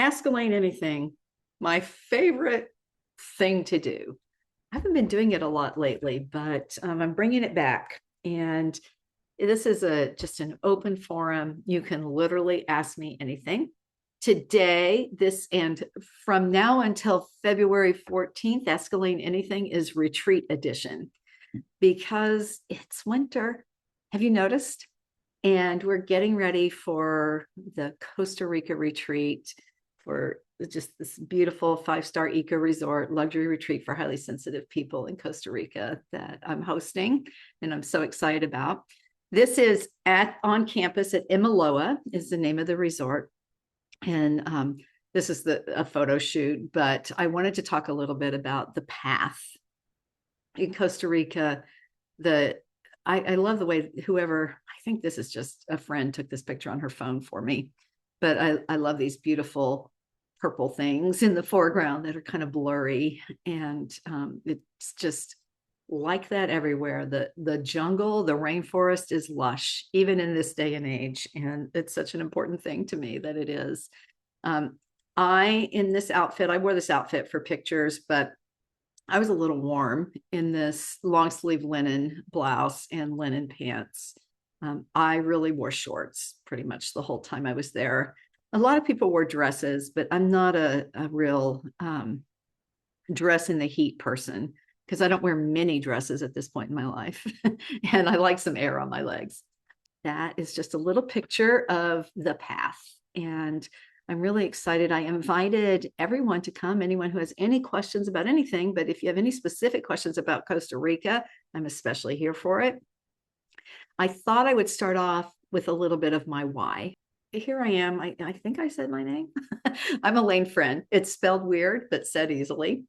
Ask Alane anything. My favorite thing to do. I haven't been doing it a lot lately, but I'm bringing it back. And this is just an open forum. You can literally ask me anything. Today, and from now until February 14th, Ask Alane Anything is retreat edition because it's winter. Have you noticed? And we're getting ready for the Costa Rica retreat for just this beautiful 5-star eco resort luxury retreat for highly sensitive people in Costa Rica that I'm hosting and I'm so excited about. This is on campus at Imiloa is the name of the resort. And this is a photo shoot, but I wanted to talk a little bit about the path in Costa Rica. I love the way I think this is just a friend took this picture on her phone for me, but I love these beautiful purple things in the foreground that are kind of blurry. And it's just like that everywhere. The jungle, the rainforest is lush, even in this day and age. And it's such an important thing to me that it is. In this outfit, I wore this outfit for pictures, but I was a little warm in this long sleeve linen blouse and linen pants. I really wore shorts pretty much the whole time I was there. A lot of people wore dresses, but I'm not a real dress in the heat person because I don't wear mini dresses at this point in my life. And I like some air on my legs. That is just a little picture of the path. And I'm really excited. I invited everyone to come, anyone who has any questions about anything, but if you have any specific questions about Costa Rica, I'm especially here for it. I thought I would start off with a little bit of my why. Here I am. I think I said my name. I'm Alane Freund. It's spelled weird, but said easily.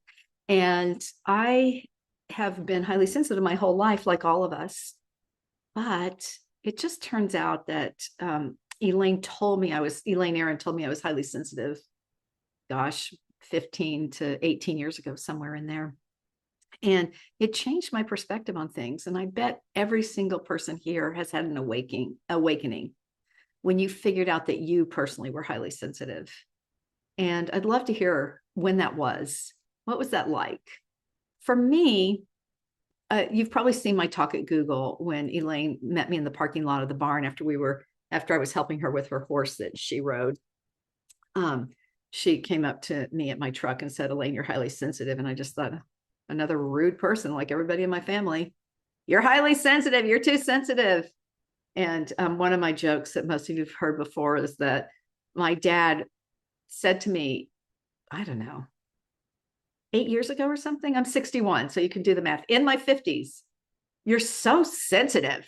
And I have been highly sensitive my whole life, like all of us. But it just turns out that Elaine Aaron told me I was highly sensitive, gosh, 15 to 18 years ago, somewhere in there. And it changed my perspective on things. And I bet every single person here has had an awakening when you figured out that you personally were highly sensitive. And I'd love to hear when that was. What was that like? For me, you've probably seen my talk at Google when Elaine met me in the parking lot of the barn after I was helping her with her horse that she rode. She came up to me at my truck and said, Elaine, you're highly sensitive. And I just thought, another rude person like everybody in my family. You're highly sensitive. You're too sensitive. And one of my jokes that most of you have heard before is that my dad said to me, I don't know, 8 years ago or something. I'm 61, so you can do the math. In my 50s, you're so sensitive.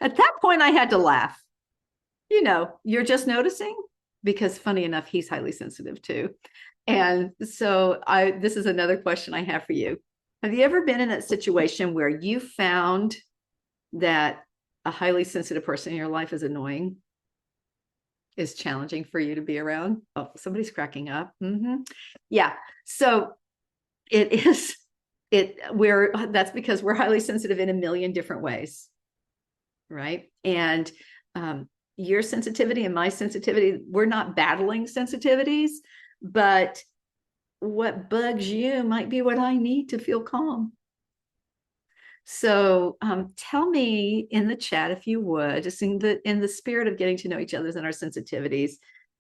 At that point, I had to laugh. You're just noticing, because funny enough, he's highly sensitive too. And so this is another question I have for you. Have you ever been in a situation where you found that a highly sensitive person in your life is annoying, is challenging for you to be around? Oh, somebody's cracking up. Mm-hmm. Yeah. So that's because we're highly sensitive in a million different ways. Right. And your sensitivity and my sensitivity, we're not battling sensitivities, but what bugs you might be what I need to feel calm. So tell me in the chat, if you would, just in the spirit of getting to know each other and our sensitivities,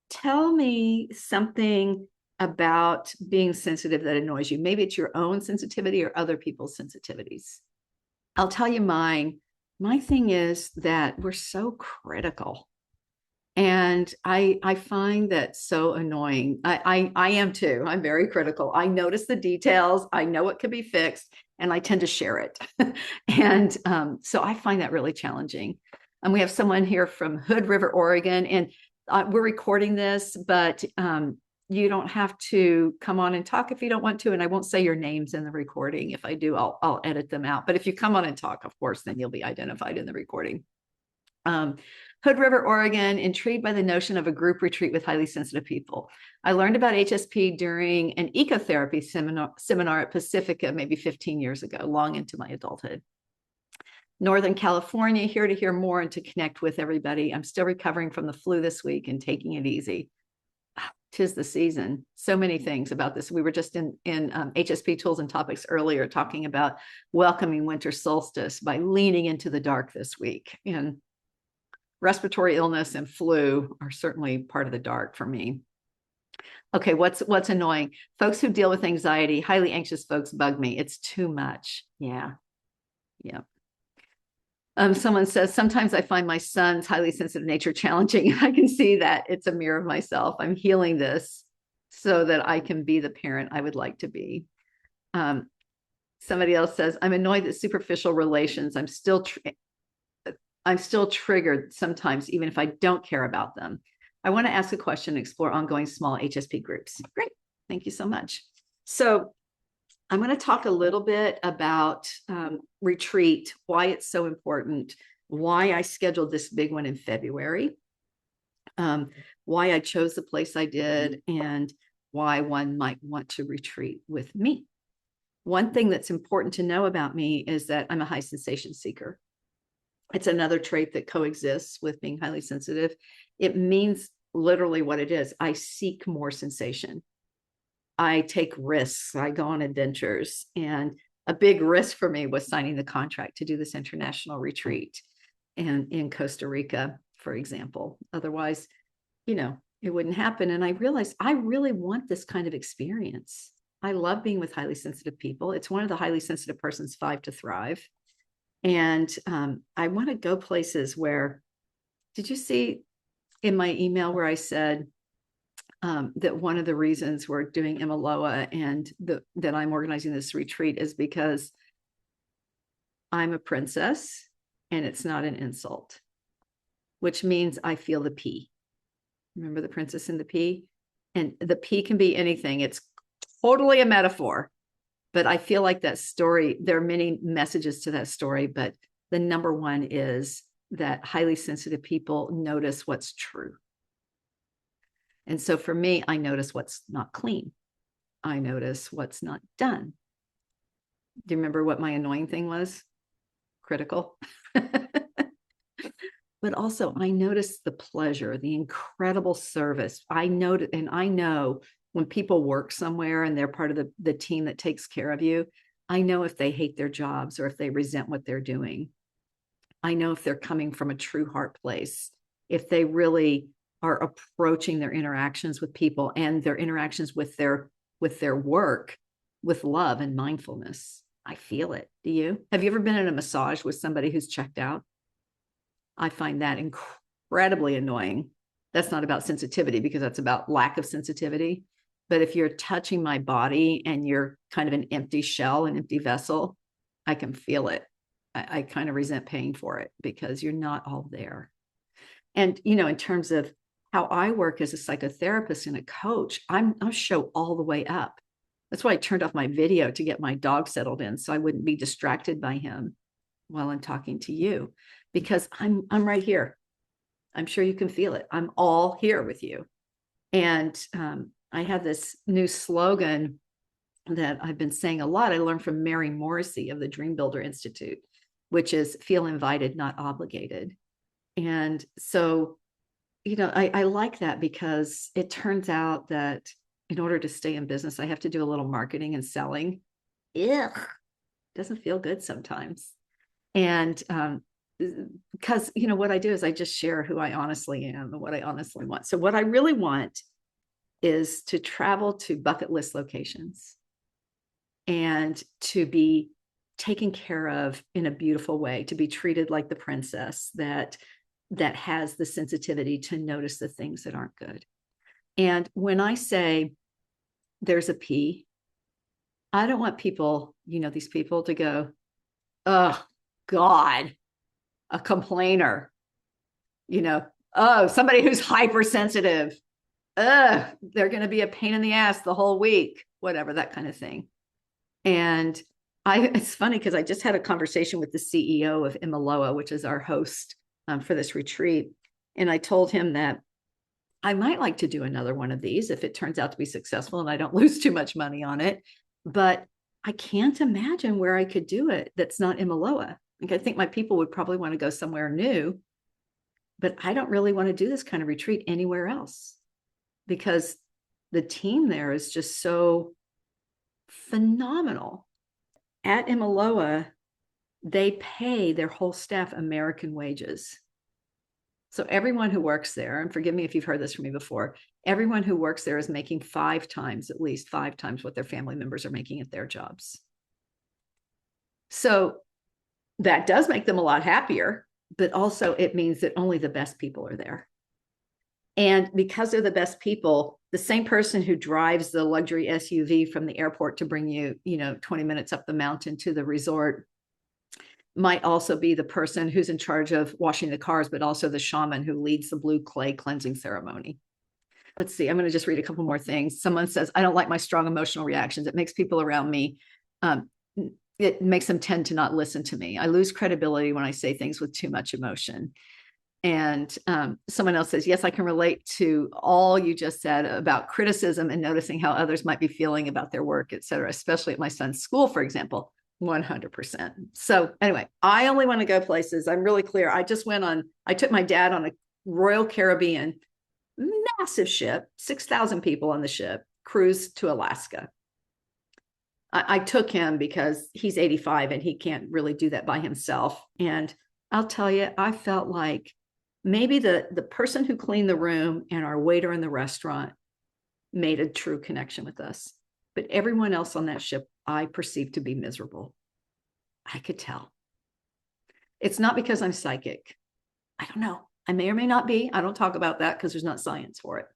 tell me something about being sensitive that annoys you. Maybe it's your own sensitivity or other people's sensitivities. I'll tell you mine. My thing is that we're so critical. And I find that so annoying. I am too. I'm very critical. I notice the details. I know what could be fixed, and I tend to share it. And so I find that really challenging. And we have someone here from Hood River, Oregon, and we're recording this, but you don't have to come on and talk if you don't want to. And I won't say your names in the recording. If I do, I'll edit them out. But if you come on and talk, of course, then you'll be identified in the recording. Hood River, Oregon, intrigued by the notion of a group retreat with highly sensitive people. I learned about HSP during an ecotherapy seminar at Pacifica maybe 15 years ago, long into my adulthood. Northern California, here to hear more and to connect with everybody. I'm still recovering from the flu this week and taking it easy. 'tis the season. So many things about this. We were just in HSP Tools and Topics earlier talking about welcoming winter solstice by leaning into the dark this week. And respiratory illness and flu are certainly part of the dark for me. Okay, what's annoying? Folks who deal with anxiety, highly anxious folks bug me. It's too much. Yeah. Someone says, sometimes I find my son's highly sensitive nature challenging. I can see that it's a mirror of myself. I'm healing this so that I can be the parent I would like to be. Somebody else says, I'm annoyed that superficial relations, I'm still triggered sometimes, even if I don't care about them. I want to ask a question and explore ongoing small HSP groups. Great. Thank you so much. So I'm going to talk a little bit about retreat, why it's so important, why I scheduled this big one in February, why I chose the place I did, and why one might want to retreat with me. One thing that's important to know about me is that I'm a high sensation seeker. It's another trait that coexists with being highly sensitive. It means literally what it is. I seek more sensation. I take risks. I go on adventures. And a big risk for me was signing the contract to do this international retreat and in Costa Rica, for example. Otherwise, it wouldn't happen. And I realized I really want this kind of experience. I love being with highly sensitive people. It's one of the highly sensitive person's 5 to thrive. And I want to go places where, did you see in my email where I said that one of the reasons we're doing Imiloa and that I'm organizing this retreat is because I'm a princess and it's not an insult, which means I feel the P. Remember the princess and the P? And the P can be anything. It's totally a metaphor. But I feel like that story, there are many messages to that story, but the number one is that highly sensitive people notice what's true. And so for me, I notice what's not clean. I notice what's not done. Do you remember what my annoying thing was? Critical. But also I notice the pleasure, the incredible service. I know when people work somewhere and they're part of the team that takes care of you, I know if they hate their jobs or if they resent what they're doing. I know if they're coming from a true heart place, if they really are approaching their interactions with people and their interactions with their work with love and mindfulness. I feel it. Do you? Have you ever been in a massage with somebody who's checked out? I find that incredibly annoying. That's not about sensitivity because that's about lack of sensitivity. But if you're touching my body and you're kind of an empty shell, an empty vessel, I can feel it. I kind of resent paying for it because you're not all there. And, in terms of how I work as a psychotherapist and a coach, I'll show all the way up. That's why I turned off my video to get my dog settled in so I wouldn't be distracted by him while I'm talking to you, because I'm right here. I'm sure you can feel it. I'm all here with you. And I have this new slogan that I've been saying a lot. I learned from Mary Morrissey of the Dream Builder Institute, which is feel invited, not obligated. And so, I like that because it turns out that in order to stay in business, I have to do a little marketing and selling. Ugh, doesn't feel good sometimes. And because, what I do is I just share who I honestly am and what I honestly want. So what I really want is to travel to bucket list locations and to be taken care of in a beautiful way, to be treated like the princess that has the sensitivity to notice the things that aren't good. And when I say there's a P, I don't want people, these people to go, oh God, a complainer, oh, somebody who's hypersensitive. They're going to be a pain in the ass the whole week, whatever, that kind of thing. And it's funny because I just had a conversation with the CEO of Imiloa, which is our host for this retreat. And I told him that I might like to do another one of these if it turns out to be successful and I don't lose too much money on it. But I can't imagine where I could do it that's not Imiloa. I think my people would probably want to go somewhere new, but I don't really want to do this kind of retreat anywhere else because the team there is just so phenomenal. At Imiloa, they pay their whole staff American wages. So everyone who works there, and forgive me if you've heard this from me before, everyone who works there is making at least five times what their family members are making at their jobs. So that does make them a lot happier, but also it means that only the best people are there. And because they're the best people, the same person who drives the luxury SUV from the airport to bring you, 20 minutes up the mountain to the resort might also be the person who's in charge of washing the cars, but also the shaman who leads the blue clay cleansing ceremony. Let's see, I'm going to just read a couple more things. Someone says, I don't like my strong emotional reactions. It makes people around me, it makes them tend to not listen to me. I lose credibility when I say things with too much emotion. And someone else says, yes, I can relate to all you just said about criticism and noticing how others might be feeling about their work, et cetera, especially at my son's school, for example. 100%. So anyway, I only want to go places. I'm really clear. I took my dad on a Royal Caribbean, massive ship, 6,000 people on the ship, cruise to Alaska. I took him because he's 85 and he can't really do that by himself. And I'll tell you, I felt like maybe the person who cleaned the room and our waiter in the restaurant made a true connection with us. But everyone else on that ship, I perceived to be miserable. I could tell. It's not because I'm psychic. I don't know. I may or may not be. I don't talk about that because there's not science for it.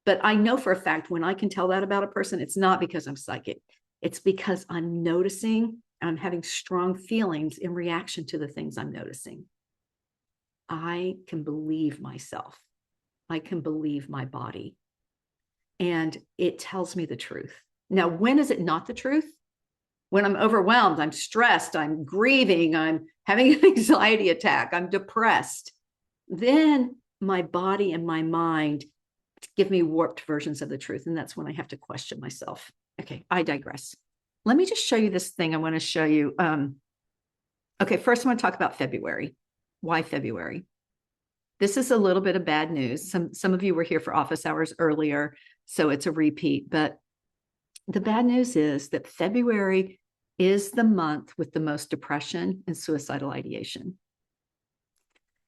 But I know for a fact when I can tell that about a person, it's not because I'm psychic. It's because I'm noticing, I'm having strong feelings in reaction to the things I'm noticing. I can believe myself. I can believe my body. And it tells me the truth. Now, when is it not the truth? When I'm overwhelmed, I'm stressed, I'm grieving, I'm having an anxiety attack, I'm depressed. Then my body and my mind give me warped versions of the truth. And that's when I have to question myself. Okay, I digress. Let me just show you this thing I want to show you. Okay, first I want to talk about February. Why February? This is a little bit of bad news. Some of you were here for office hours earlier, so it's a repeat. But the bad news is that February is the month with the most depression and suicidal ideation.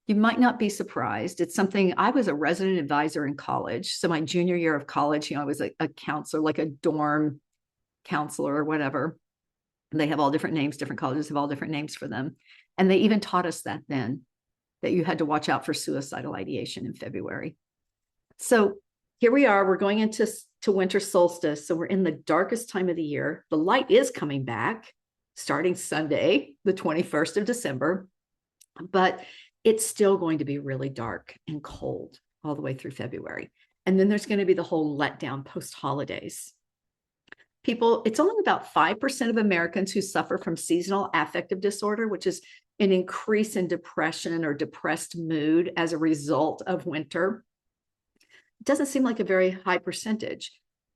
You might not be surprised. It's something, I was a resident advisor in college. So my junior year of college, I was a counselor, like a dorm counselor or whatever. They have all different names. Different colleges have all different names for them. And they even taught us that then, that you had to watch out for suicidal ideation in February. So here we are, we're going into winter solstice. So we're in the darkest time of the year. The light is coming back starting Sunday, the 21st of December, but it's still going to be really dark and cold all the way through February. And then there's going to be the whole letdown post-holidays. People, it's only about 5% of Americans who suffer from seasonal affective disorder, which is an increase in depression or depressed mood as a result of winter. It doesn't seem like a very high percentage,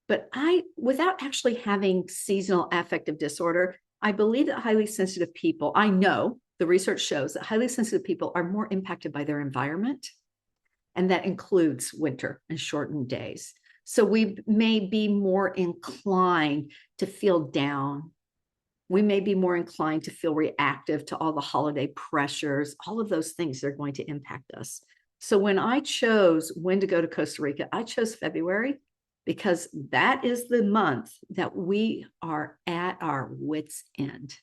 but without actually having seasonal affective disorder, I believe that highly sensitive people, I know the research shows that highly sensitive people are more impacted by their environment, and that includes winter and shortened days. So we may be more inclined to feel down. We may be more inclined to feel reactive to all the holiday pressures. All of those things are going to impact us. So when I chose when to go to Costa Rica, I chose February because that is the month that we are at our wits' end.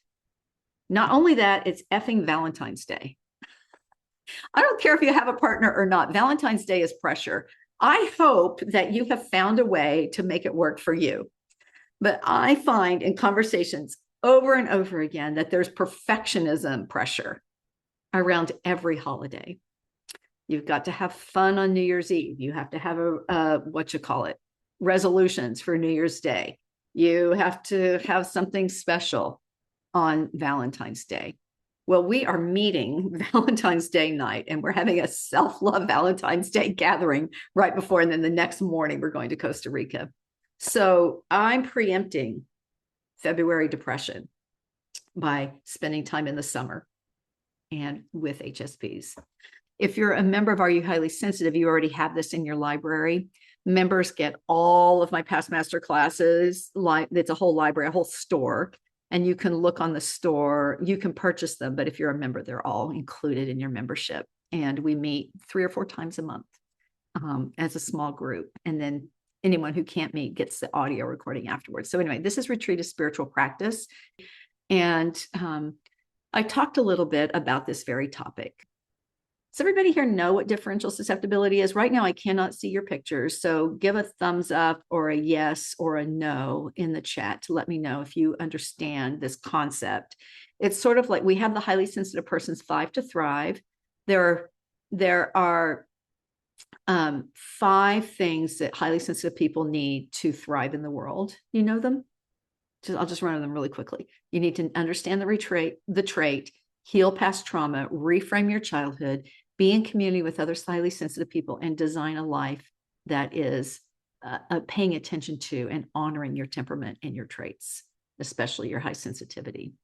Not only that, it's effing Valentine's Day. I don't care if you have a partner or not. Valentine's Day is pressure. I hope that you have found a way to make it work for you. But I find in conversations over and over again that there's perfectionism pressure around every holiday. You've got to have fun on New Year's Eve. You have to have resolutions for New Year's Day. You have to have something special on Valentine's Day. Well, we are meeting Valentine's Day night, and we're having a self-love Valentine's Day gathering right before, and then the next morning we're going to Costa Rica. So I'm preempting February depression by spending time in the summer and with HSPs. If you're a member of Are You Highly Sensitive, you already have this in your library. Members get all of my past master classes. It's a whole library, a whole store. And you can look on the store, you can purchase them, but if you're a member, they're all included in your membership. And we meet 3 or 4 times a month as a small group. And then anyone who can't meet gets the audio recording afterwards. So anyway, this is Retreat as Spiritual Practice. And I talked a little bit about this very topic. Does everybody here know what differential susceptibility is? Right now, I cannot see your pictures. So give a thumbs up or a yes or a no in the chat to let me know if you understand this concept. It's sort of like we have the highly sensitive person's 5 to thrive. There are 5 things that highly sensitive people need to thrive in the world. You know them? I'll just run them really quickly. You need to understand the trait, heal past trauma, reframe your childhood, be in community with other highly sensitive people, and design a life that is paying attention to and honoring your temperament and your traits, especially your high sensitivity.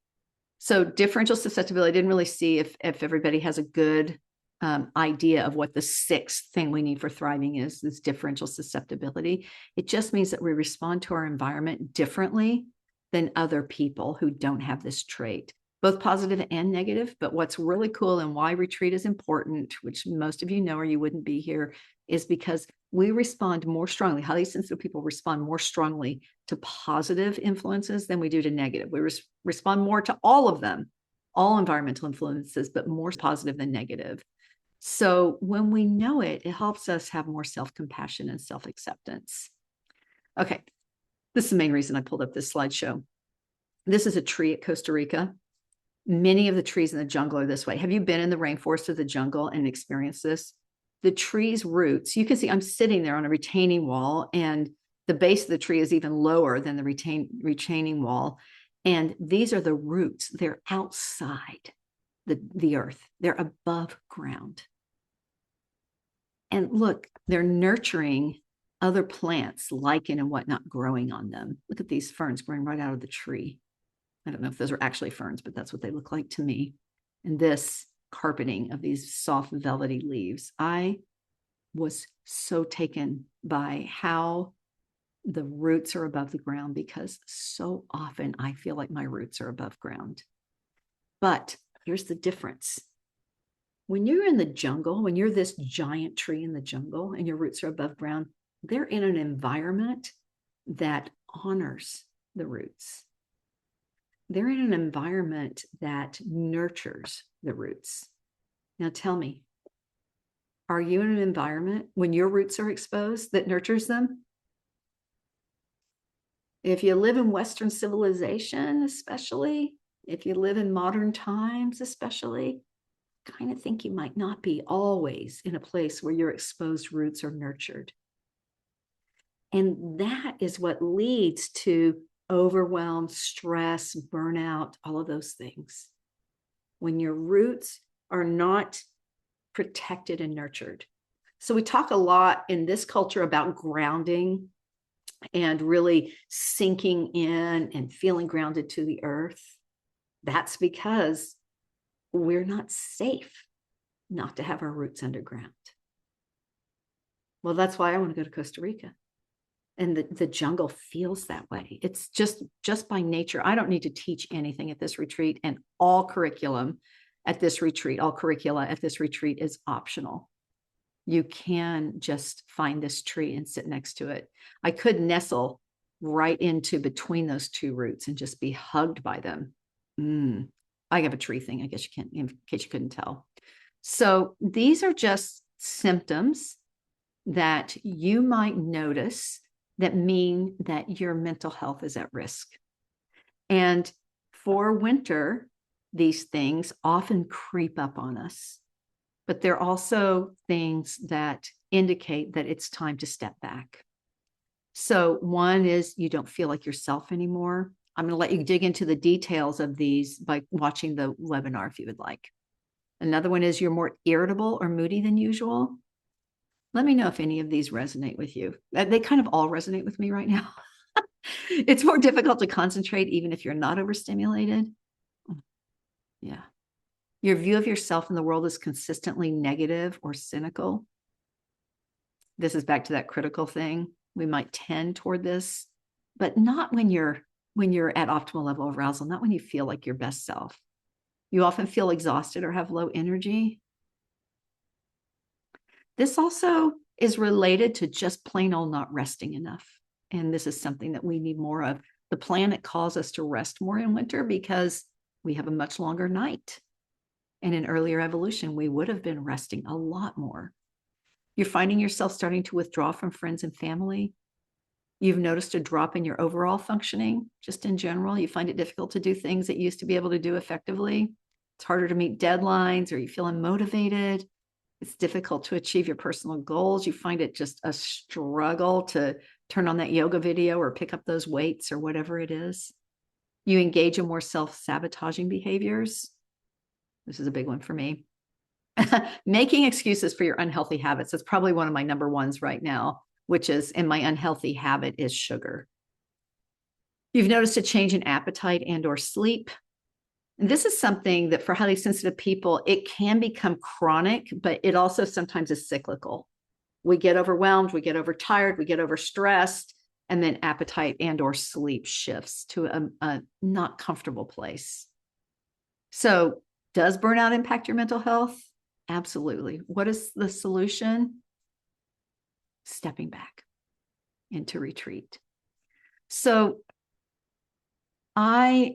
So differential susceptibility, I didn't really see if everybody has a good idea of what the 6th thing we need for thriving is differential susceptibility. It just means that we respond to our environment differently than other people who don't have this trait, both positive and negative. But what's really cool and why retreat is important, which most of you know or you wouldn't be here, is because we respond more strongly. Highly sensitive people respond more strongly to positive influences than we do to negative. We respond more to all of them, all environmental influences, but more positive than negative. So when we know it, it helps us have more self-compassion and self-acceptance. Okay, this is the main reason I pulled up this slideshow. This is a tree at Costa Rica. Many of the trees in the jungle are this way. Have you been in the rainforest or the jungle and experienced this? The tree's roots, you can see I'm sitting there on a retaining wall, and the base of the tree is even lower than the retaining wall. And these are the roots. They're outside the earth. They're above ground. And look, they're nurturing other plants, lichen and whatnot, growing on them. Look at these ferns growing right out of the tree. I don't know if those are actually ferns, but that's what they look like to me. And this carpeting of these soft velvety leaves. I was so taken by how the roots are above the ground, because so often I feel like my roots are above ground. But here's the difference. When you're in the jungle, when you're this giant tree in the jungle and your roots are above ground, they're in an environment that honors the roots. They're in an environment that nurtures the roots. Now tell me, are you in an environment when your roots are exposed that nurtures them? If you live in Western civilization, especially, if you live in modern times, especially, I kind of think you might not be always in a place where your exposed roots are nurtured. And that is what leads to overwhelm, stress, burnout, all of those things. When your roots are not protected and nurtured. So we talk a lot in this culture about grounding and really sinking in and feeling grounded to the earth. That's because we're not safe not to have our roots underground. Well, that's why I want to go to Costa Rica. And the jungle feels that way. It's just by nature. I don't need to teach anything at this retreat, and all curriculum at this retreat, all curricula at this retreat is optional. You can just find this tree and sit next to it. I could nestle right into between those 2 roots and just be hugged by them. I have a tree thing, I guess you can't, in case you couldn't tell. So these are just symptoms that you might notice that mean that your mental health is at risk. And for winter, these things often creep up on us, but they're also things that indicate that it's time to step back. So one is you don't feel like yourself anymore. I'm going to let you dig into the details of these by watching the webinar if you would like. Another one is you're more irritable or moody than usual. Let me know if any of these resonate with you. They kind of all resonate with me right now. It's more difficult to concentrate even if you're not overstimulated. Yeah. Your view of yourself in the world is consistently negative or cynical. this is back to that critical thing. We might tend toward this, but not when you're at optimal level of arousal, not when you feel like your best self. You often feel exhausted or have low energy. This also is related to just plain old not resting enough. And this is something that we need more of. The planet calls us to rest more in winter because we have a much longer night. And in earlier evolution, we would have been resting a lot more. You're finding yourself starting to withdraw from friends and family. You've noticed a drop in your overall functioning, just in general. You find it difficult to do things that you used to be able to do effectively. It's harder to meet deadlines, or you feel unmotivated. It's difficult to achieve your personal goals. You find it just a struggle to turn on that yoga video or pick up those weights or whatever it is. You engage in more self-sabotaging behaviors. This is a big one for me. Making excuses for your unhealthy habits. That's probably one of my number ones right now, which is, and my unhealthy habit is sugar. You've noticed a change in appetite and or sleep. And this is something that for highly sensitive people, it can become chronic, but it also sometimes is cyclical. We get overwhelmed, we get overtired, we get overstressed, and then appetite and or sleep shifts to a not comfortable place. So does burnout impact your mental health? Absolutely. What is the solution? Stepping back into retreat. So I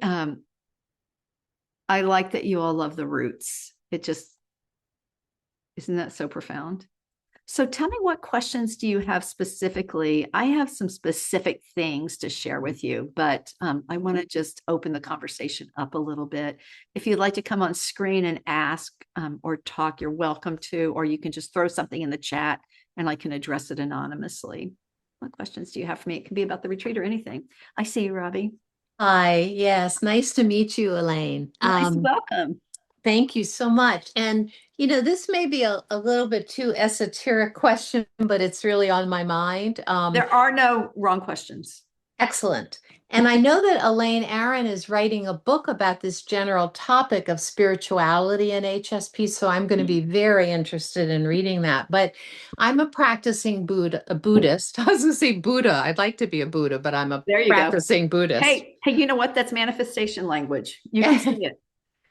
like that you all love the roots. It just, isn't that so profound? So tell me, what questions do you have specifically? I have some specific things to share with you, but I want to just open the conversation up a little bit. If you'd like to come on screen and ask or talk, you're welcome to, or you can just throw something in the chat and I can address it anonymously. What questions do you have for me? It can be about the retreat or anything. I see you, Robbie. Hi, yes, nice to meet you, Alane. Nice, welcome. Thank you so much. And, this may be a little bit too esoteric question, but it's really on my mind. There are no wrong questions. Excellent. And I know that Elaine Aaron is writing a book about this general topic of spirituality and HSP, so I'm going to be very interested in reading that. But I'm a practicing Buddhist. I was going to say Buddha. I'd like to be a Buddha, but I'm a practicing Buddhist. Hey, you know what? That's manifestation language. You can see it.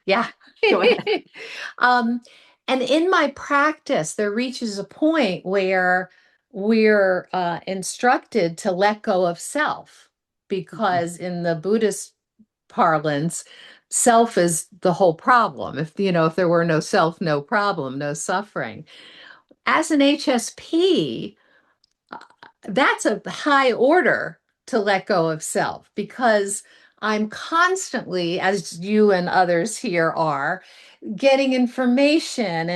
Yeah. Go ahead. And in my practice, there reaches a point where we're instructed to let go of self, because in the Buddhist parlance, self is the whole problem. If there were no self, no problem, no suffering. As an HSP, that's a high order to let go of self, because I'm constantly, as you and others here are, getting information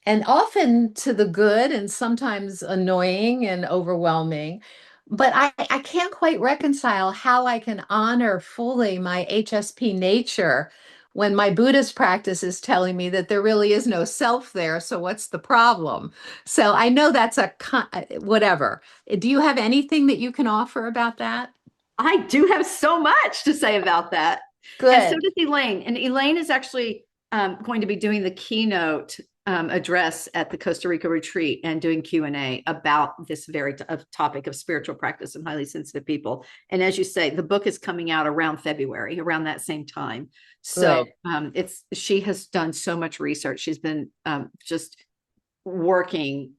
and often to the good and sometimes annoying and overwhelming. But I can't quite reconcile how I can honor fully my HSP nature when my Buddhist practice is telling me that there really is no self there. So what's the problem? So I know that's whatever. Do you have anything that you can offer about that? I do have so much to say about that. Good. And so does Elaine. And Elaine is actually going to be doing the keynote address at the Costa Rica retreat and doing Q&A about this very topic of spiritual practice and highly sensitive people. And as you say, the book is coming out around February, around that same time. So she has done so much research. She's been just working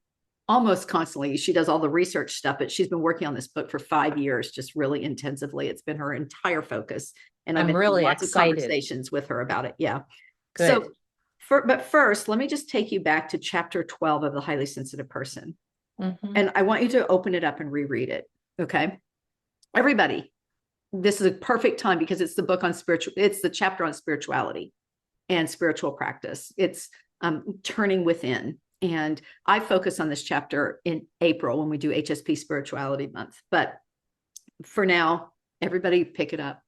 almost constantly. She does all the research stuff, but she's been working on this book for 5 years, just really intensively. It's been her entire focus. And I've been really lots excited. of conversations with her about it. Yeah. Good. But first, let me just take you back to chapter 12 of The Highly Sensitive Person. And I want you to open it up and reread it. Okay. Everybody, this is a perfect time because it's the book on it's the chapter on spirituality and spiritual practice. It's turning within. And I focus on this chapter in April when we do HSP Spirituality Month. But for now, everybody pick it up.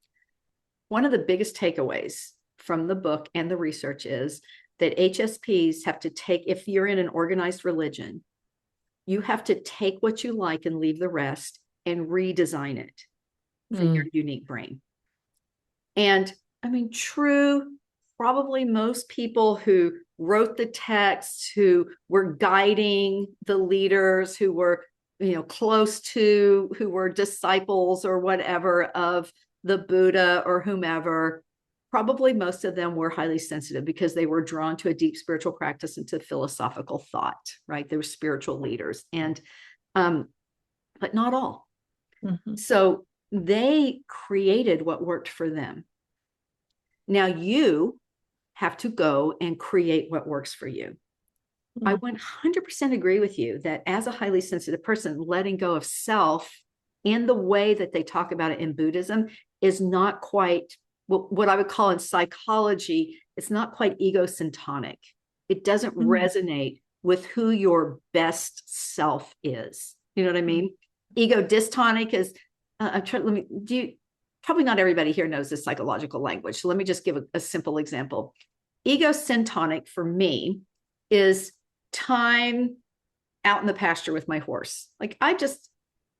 One of the biggest takeaways from the book and the research is that HSPs have to take, if you're in an organized religion, you have to take what you like and leave the rest and redesign it for your unique brain. And I mean, probably most people who wrote the texts, who were guiding the leaders, who were, close to, who were disciples or whatever of the Buddha or whomever, probably most of them were highly sensitive because they were drawn to a deep spiritual practice and to philosophical thought, right? They were spiritual leaders, and but not all. Mhm. So they created what worked for them. Now you have to go and create what works for you. I 100% agree with you that as a highly sensitive person, letting go of self in the way that they talk about it in Buddhism is not quite what I would call in psychology, it's not quite egocentric. It doesn't resonate with who your best self is. You know what I mean? Ego dystonic is, probably not everybody here knows this psychological language. So let me just give a simple example. Egocentric for me is time out in the pasture with my horse. Like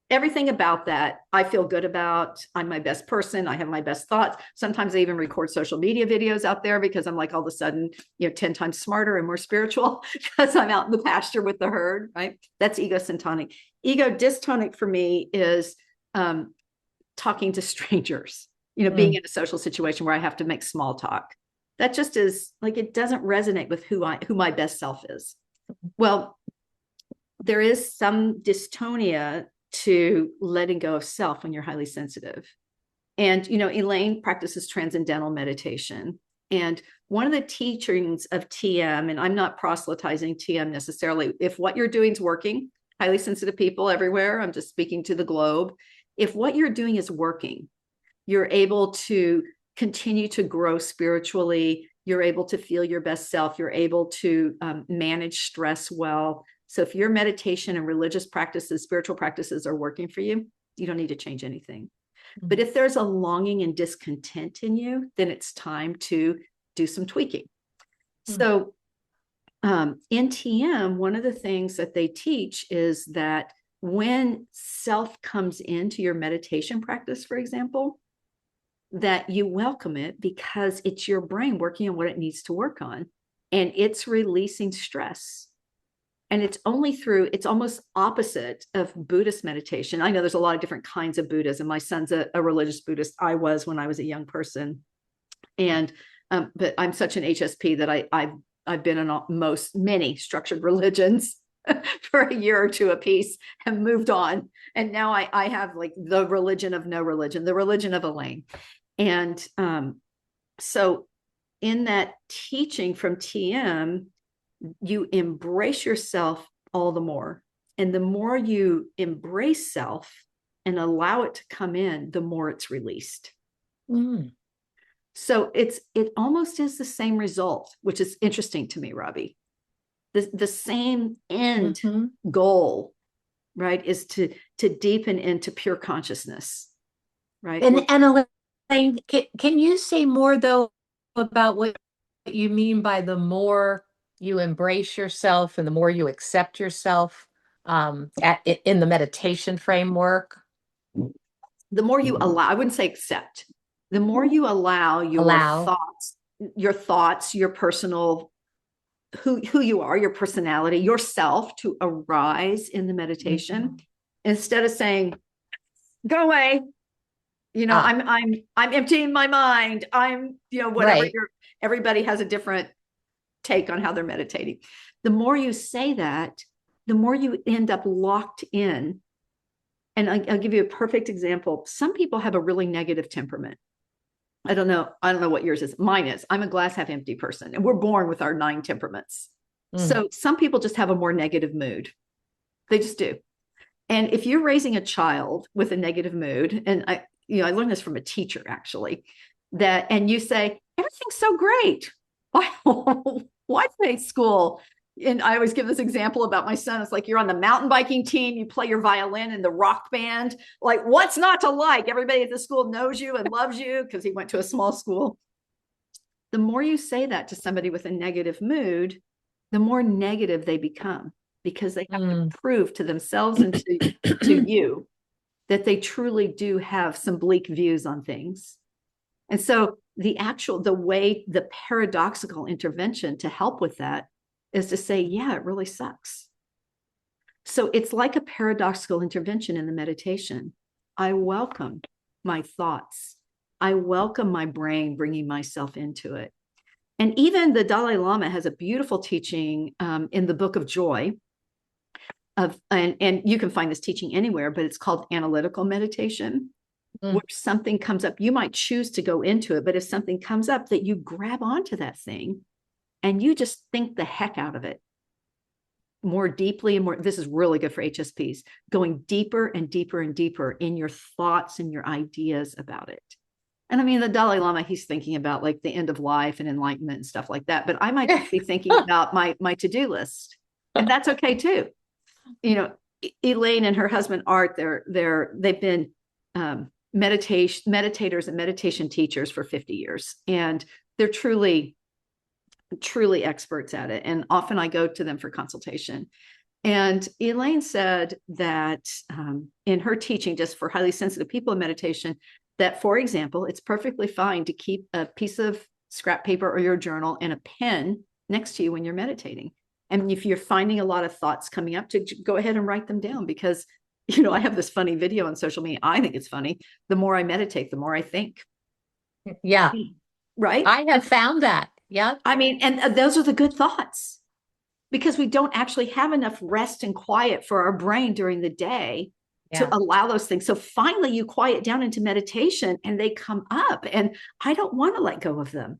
everything about that, I feel good about. I'm my best person. I have my best thoughts. Sometimes I even record social media videos out there because I'm like all of a sudden, 10 times smarter and more spiritual because I'm out in the pasture with the herd, right? That's egocentric. Ego dystonic for me is talking to strangers, being in a social situation where I have to make small talk. That just is like, it doesn't resonate with who my best self is. Well, there is some dystonia to letting go of self when you're highly sensitive. And, Alane practices transcendental meditation. And one of the teachings of TM, and I'm not proselytizing TM necessarily, if what you're doing is working, highly sensitive people everywhere, I'm just speaking to the globe. If what you're doing is working, you're able to continue to grow spiritually. You're able to feel your best self. You're able to manage stress well. So if your meditation and religious practices, spiritual practices are working for you, you don't need to change anything. But if there's a longing and discontent in you, then it's time to do some tweaking. So in TM, one of the things that they teach is that when self comes into your meditation practice, for example, that you welcome it because it's your brain working on what it needs to work on, and it's releasing stress. And it's almost opposite of Buddhist meditation. I know there's a lot of different kinds of Buddhism. My son's a religious Buddhist. I was when I was a young person. And, but I'm such an HSP that I've been in many structured religions for a year or two apiece and moved on. And now I have like the religion of no religion, the religion of Alane. And so in that teaching from TM, you embrace yourself all the more. And the more you embrace self and allow it to come in, the more it's released. So it almost is the same result, which is interesting to me, Robbie. The same end goal, right, is to deepen into pure consciousness, right? And Alane, can you say more though about what you mean by the more you embrace yourself and the more you accept yourself in the meditation framework? The more you allow, I wouldn't say accept, the more you allow your thoughts, your personal, who you are, your personality, yourself to arise in the meditation, instead of saying, go away, I'm emptying my mind. I'm, whatever Right. Everybody has a different take on how they're meditating. The more you say that, the more you end up locked in. And I'll give you a perfect example. Some people have a really negative temperament. I don't know what yours is. Mine is. I'm a glass half empty person, and we're born with our 9 temperaments. So some people just have a more negative mood. They just do. And if you're raising a child with a negative mood, and I learned this from a teacher actually, and you say, everything's so great. Why play school? And I always give this example about my son. It's like you're on the mountain biking team, you play your violin in the rock band. Like, what's not to like? Everybody at the school knows you and loves you because he went to a small school. The more you say that to somebody with a negative mood, the more negative they become, because they have to prove to themselves and to you that they truly do have some bleak views on things. And so the paradoxical intervention to help with that is to say, yeah, it really sucks. So it's like a paradoxical intervention in the meditation. I welcome my thoughts. I welcome my brain bringing myself into it. And even the Dalai Lama has a beautiful teaching in the Book of Joy and you can find this teaching anywhere, but it's called analytical meditation. Where something comes up, you might choose to go into it, but if something comes up, that you grab onto that thing and you just think the heck out of it more deeply and more. This is really good for HSPs, going deeper and deeper and deeper in your thoughts and your ideas about it. And I mean, the Dalai Lama, he's thinking about like the end of life and enlightenment and stuff like that. But I might be thinking about my to-do list, and that's okay too. You know, Alane and her husband Art, they've been meditators and meditation teachers for 50 years, and they're truly experts at it. And often I go to them for consultation. And Alane said that in her teaching, just for highly sensitive people in meditation, that, for example, it's perfectly fine to keep a piece of scrap paper or your journal and a pen next to you when you're meditating. And if you're finding a lot of thoughts coming up, to go ahead and write them down, because I have this funny video on social media. I think it's funny. The more I meditate, the more I think. Yeah. Right? I have found that. Yeah. I mean, and those are the good thoughts, because we don't actually have enough rest and quiet for our brain during the day to allow those things. So finally you quiet down into meditation and they come up, and I don't want to let go of them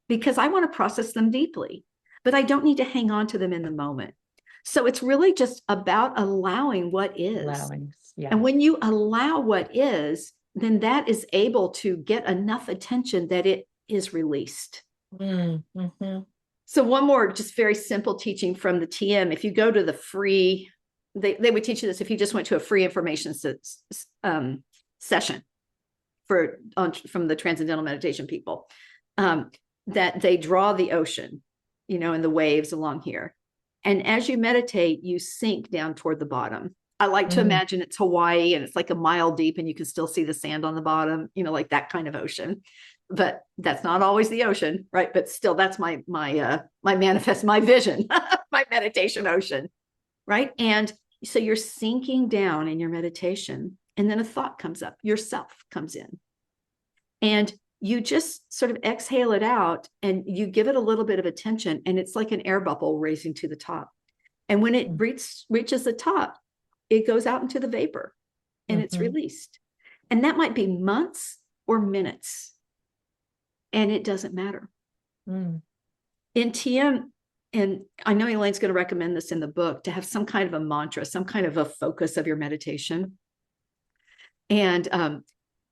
because I want to process them deeply, but I don't need to hang on to them in the moment. So it's really just about allowing what is. And when you allow what is, then that is able to get enough attention that it is released. So one more just very simple teaching from the TM. If you go to the free, they would teach you this if you just went to a free information session from the Transcendental Meditation people, that they draw the ocean, and the waves along here. And as you meditate, you sink down toward the bottom. I like to imagine it's Hawaii and it's like a mile deep and you can still see the sand on the bottom, like that kind of ocean. But that's not always the ocean, right? But still, that's my vision, my meditation ocean, right? And so you're sinking down in your meditation, and then a thought comes up, yourself comes in, and you just sort of exhale it out and you give it a little bit of attention, and it's like an air bubble raising to the top. And when it reaches the top, it goes out into the vapor and it's released. And that might be months or minutes. And it doesn't matter. In TM, and I know Elaine's going to recommend this in the book, to have some kind of a mantra, some kind of a focus of your meditation. And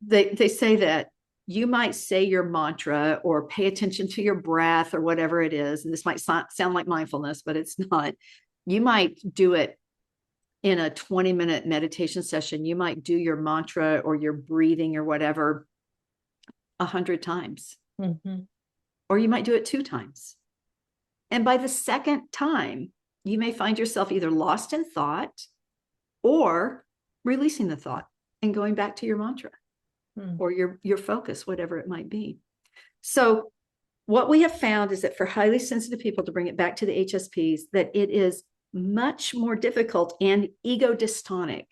they say that you might say your mantra or pay attention to your breath or whatever it is. And this might sound like mindfulness, but it's not. You might do it in a 20-minute meditation session. You might do your mantra or your breathing or whatever 100 times. Or you might do it 2 times. And by the second time, you may find yourself either lost in thought or releasing the thought and going back to your mantra or your focus, whatever it might be. So what we have found is that for highly sensitive people, to bring it back to the HSPs, that it is much more difficult and ego dystonic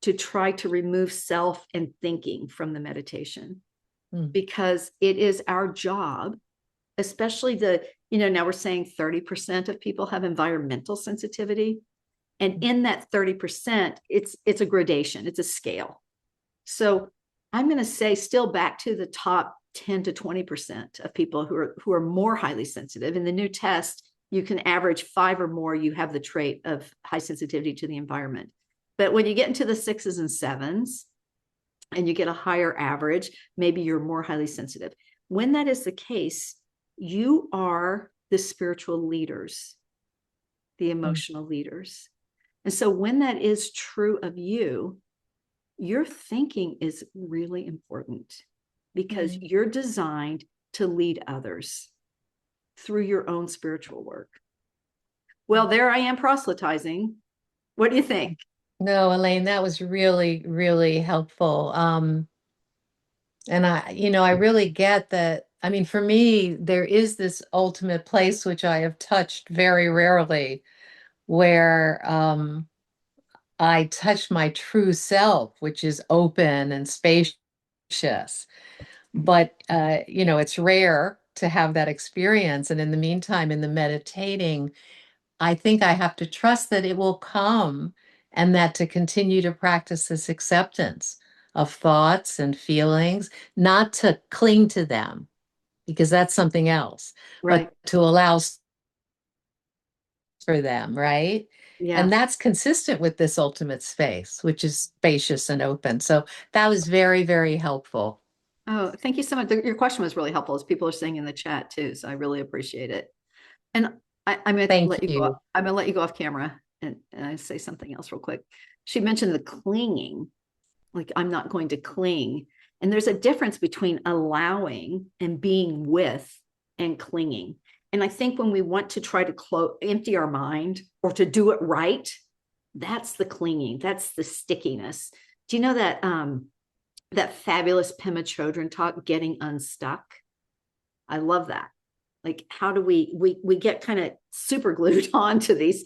to try to remove self and thinking from the meditation. Because it is our job, especially now we're saying 30% of people have environmental sensitivity. And in that 30%, it's a gradation, it's a scale. So I'm going to say still back to the top 10 to 20% of people who are more highly sensitive. In the new test, you can average 5 or more, you have the trait of high sensitivity to the environment. But when you get into the 6s and 7s, and you get a higher average, maybe you're more highly sensitive. When that is the case, you are the spiritual leaders, the emotional leaders. And so when that is true of you, your thinking is really important, because you're designed to lead others through your own spiritual work. Well, there I am proselytizing. What do you think? No, Alane, that was really, really helpful. And I really get that. I mean, for me, there is this ultimate place which I have touched very rarely, where I touch my true self, which is open and spacious. But it's rare to have that experience. And in the meantime, in the meditating, I think I have to trust that it will come, and that to continue to practice this acceptance of thoughts and feelings, not to cling to them, because that's something else, but Right. to allow for them, right? And Yes. that's consistent with this ultimate space, which is spacious and open. So that was very, very helpful. Oh, thank you so much. Your question was really helpful, as people are saying in the chat too. So I really appreciate it. And I'm going to Thank let you go. you. I'm going to let you go off camera and I say something else real quick. She mentioned the clinging, like I'm not going to cling. And there's a difference between allowing and being with and clinging. And I think when we want to try to empty our mind or to do it right, that's the clinging. That's the stickiness. Do you know that fabulous Pema Chodron talk, Getting Unstuck? I love that. Like, how do we get kind of super glued on to these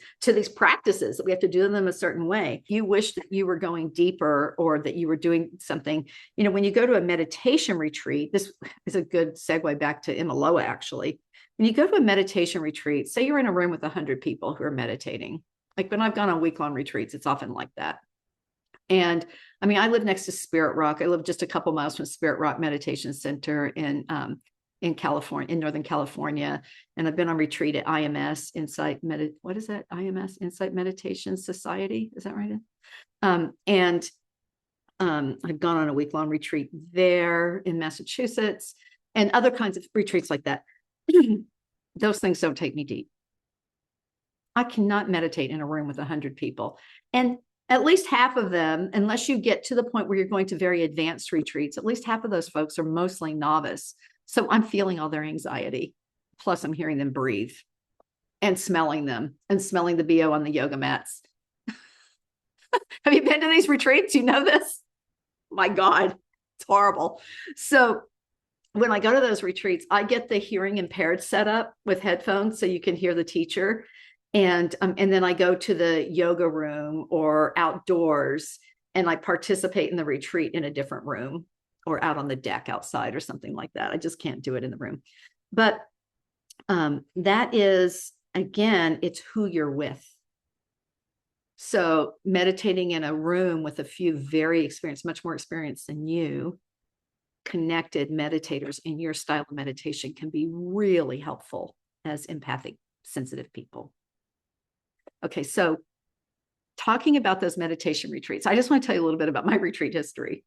practices that we have to do them a certain way. You wish that you were going deeper, or that you were doing something, when you go to a meditation retreat. This is a good segue back to Imiloa, actually. When you go to a meditation retreat, say you're in a room with 100 people who are meditating. Like when I've gone on week-long retreats, it's often like that. And I mean, I live next to Spirit Rock. I live just a couple miles from Spirit Rock Meditation Center in California, in Northern California. And I've been on retreat at IMS, what is that? IMS, Insight Meditation Society. Is that right? And I've gone on a week-long retreat there in Massachusetts, and other kinds of retreats like that. Those things don't take me deep. I cannot meditate in a room with 100 people. And at least half of them, unless you get to the point where you're going to very advanced retreats, at least half of those folks are mostly novice. So I'm feeling all their anxiety. Plus, I'm hearing them breathe and smelling them, and smelling the BO on the yoga mats. Have you been to these retreats? You know this? My God, it's horrible. So when I go to those retreats, I get the hearing impaired set up with headphones so you can hear the teacher. And then I go to the yoga room or outdoors, and I participate in the retreat in a different room, or out on the deck outside or something like that. I just can't do it in the room. But that is, again, it's who you're with. So meditating in a room with a few very experienced, much more experienced than you, connected meditators in your style of meditation can be really helpful as empathic, sensitive people. Okay, so talking about those meditation retreats, I just want to tell you a little bit about my retreat history.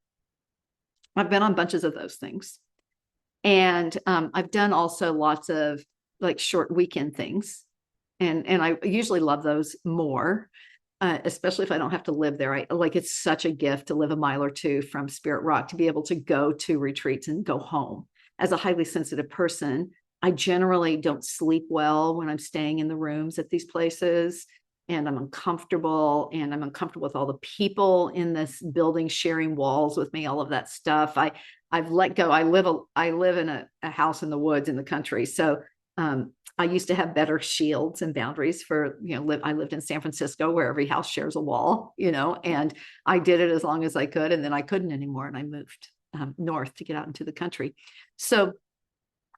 I've been on bunches of those things. And I've done also lots of like short weekend things. And I usually love those more, especially if I don't have to live there. It's such a gift to live a mile or two from Spirit Rock, to be able to go to retreats and go home. As a highly sensitive person, I generally don't sleep well when I'm staying in the rooms at these places. And I'm uncomfortable with all the people in this building sharing walls with me, all of that stuff. I've let go. I live in a house in the woods in the country. So I used to have better shields and boundaries for, I lived in San Francisco, where every house shares a wall, and I did it as long as I could. And then I couldn't anymore. And I moved north to get out into the country. So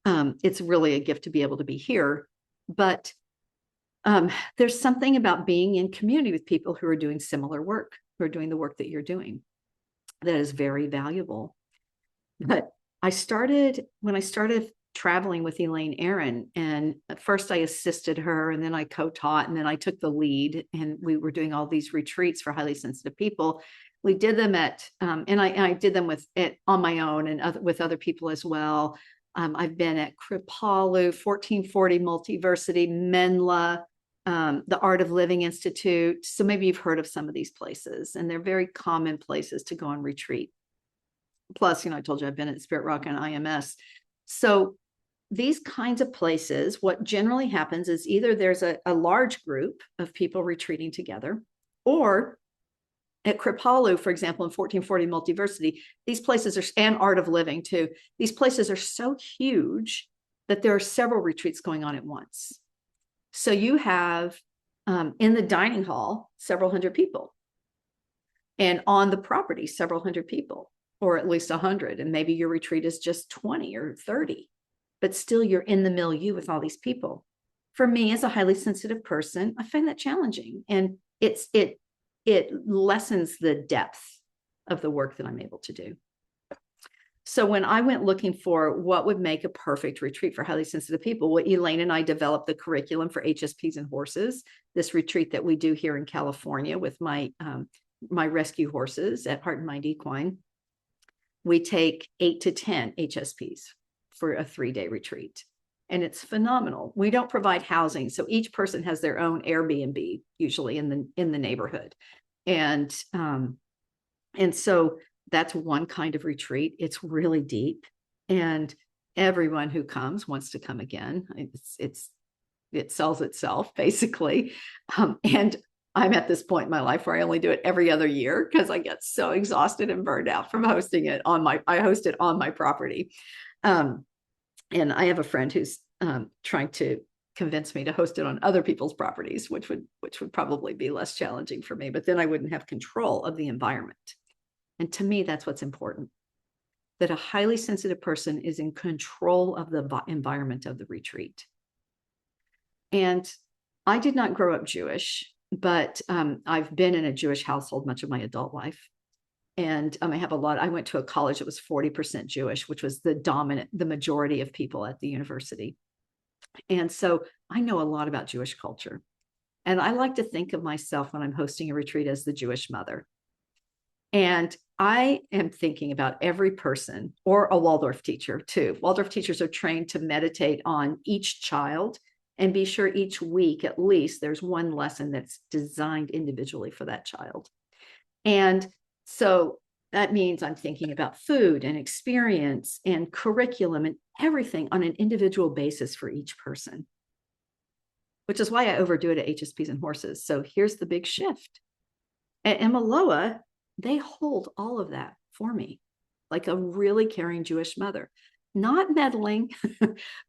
it's really a gift to be able to be here. But there's something about being in community with people who are doing similar work, who are doing the work that you're doing, that is very valuable. But when I started traveling with Elaine Aaron, and at first I assisted her, and then I co-taught, and then I took the lead, and we were doing all these retreats for highly sensitive people. We did them and I did them on my own, and with other people as well. I've been at Kripalu, 1440 Multiversity, Menla, the Art of Living Institute. So maybe you've heard of some of these places, and they're very common places to go on retreat. Plus, I told you I've been at Spirit Rock and IMS. So these kinds of places, what generally happens is either there's a large group of people retreating together, or At Kripalu, for example, in 1440 Multiversity, these places are, and Art of Living too, these places are so huge that there are several retreats going on at once. So you have in the dining hall, several hundred people. And on the property, several hundred people, or at least 100. And maybe your retreat is just 20 or 30, but still you're in the milieu with all these people. For me, as a highly sensitive person, I find that challenging. And it lessens the depth of the work that I'm able to do. So when I went looking for what would make a perfect retreat for highly sensitive people, well, Alane and I developed the curriculum for HSPs and horses, this retreat that we do here in California with my rescue horses at Heart and Mind Equine. We take 8 to 10 HSPs for a 3-day retreat. And it's phenomenal. We don't provide housing. So each person has their own Airbnb, usually in the neighborhood. And so that's one kind of retreat. It's really deep. And everyone who comes wants to come again. It sells itself, basically. And I'm at this point in my life where I only do it every other year because I get so exhausted and burned out from hosting it I host it on my property. And I have a friend who's trying to convince me to host it on other people's properties, which would probably be less challenging for me, but then I wouldn't have control of the environment. And to me, that's what's important, that a highly sensitive person is in control of the environment of the retreat. And I did not grow up Jewish, but I've been in a Jewish household much of my adult life. And I went to a college that was 40% Jewish, which was the majority of people at the university. And so I know a lot about Jewish culture. And I like to think of myself when I'm hosting a retreat as the Jewish mother. And I am thinking about every person, or a Waldorf teacher too. Waldorf teachers are trained to meditate on each child and be sure each week, at least, there's one lesson that's designed individually for that child. And so that means I'm thinking about food and experience and curriculum and everything on an individual basis for each person, which is why I overdo it at HSPs and horses. So here's the big shift. At Imiloa, they hold all of that for me, like a really caring Jewish mother, not meddling,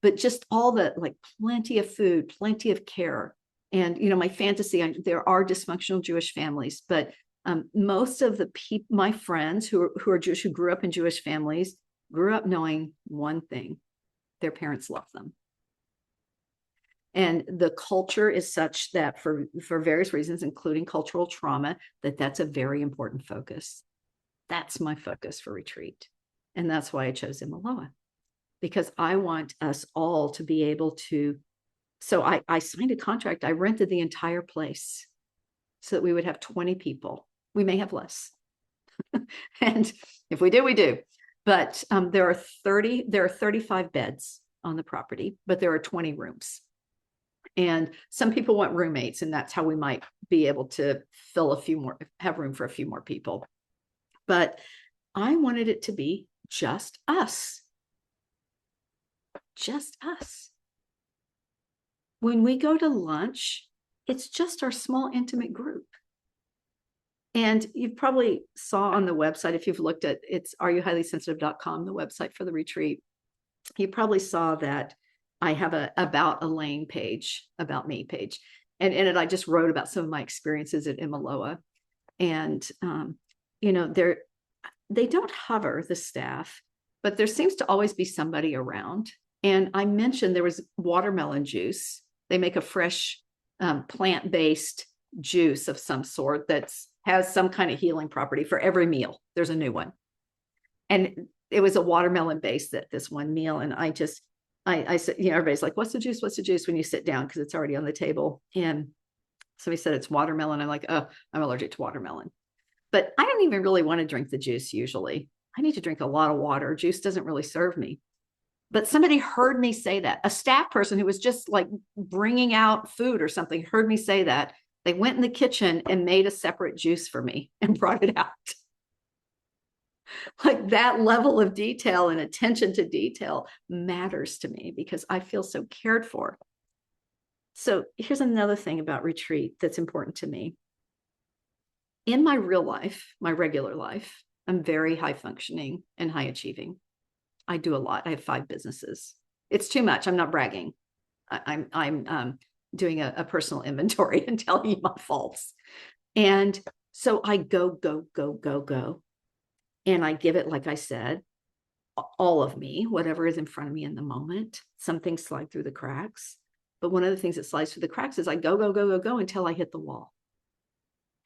but just all the, like, plenty of food, plenty of care. And, my fantasy, there are dysfunctional Jewish families, but most of the my friends who are Jewish, who grew up in Jewish families, grew up knowing one thing: their parents love them. And the culture is such that for various reasons, including cultural trauma, that's a very important focus. That's my focus for retreat. And that's why I chose Imiloa, because I want us all to be able to. So I signed a contract. I rented the entire place so that we would have 20 people. We may have less. And if we do, we do. But there are 35 beds on the property, but there are 20 rooms. And some people want roommates, and that's how we might be able to have room for a few more people. But I wanted it to be just us. Just us. When we go to lunch, it's just our small, intimate group. And you probably saw on the website, if you've looked at it's areyouhighlysensitive.com, the website for the retreat, you probably saw that I have a about Alane page, about me page. And in it, I just wrote about some of my experiences at Imiloa. And, they don't hover, the staff, but there seems to always be somebody around. And I mentioned there was watermelon juice. They make a fresh plant-based juice of some sort that has some kind of healing property for every meal. There's a new one. And it was a watermelon base at this one meal. And I said, everybody's like, what's the juice? What's the juice when you sit down? Because it's already on the table. And somebody said it's watermelon. I'm like, oh, I'm allergic to watermelon. But I don't even really want to drink the juice usually. I need to drink a lot of water. Juice doesn't really serve me. But somebody heard me say that. A staff person who was just like bringing out food or something heard me say that. They went in the kitchen and made a separate juice for me and brought it out. Like, that level of detail and attention to detail matters to me because I feel so cared for. So here's another thing about retreat that's important to me. In my real life, my regular life, I'm very high functioning and high achieving. I do a lot. I have 5 businesses. It's too much. I'm not bragging. I'm doing a personal inventory and telling you my faults. And so I go, go, go, go, go. And I give it, like I said, all of me, whatever is in front of me in the moment. Some things slide through the cracks. But one of the things that slides through the cracks is I go, go, go, go, go until I hit the wall.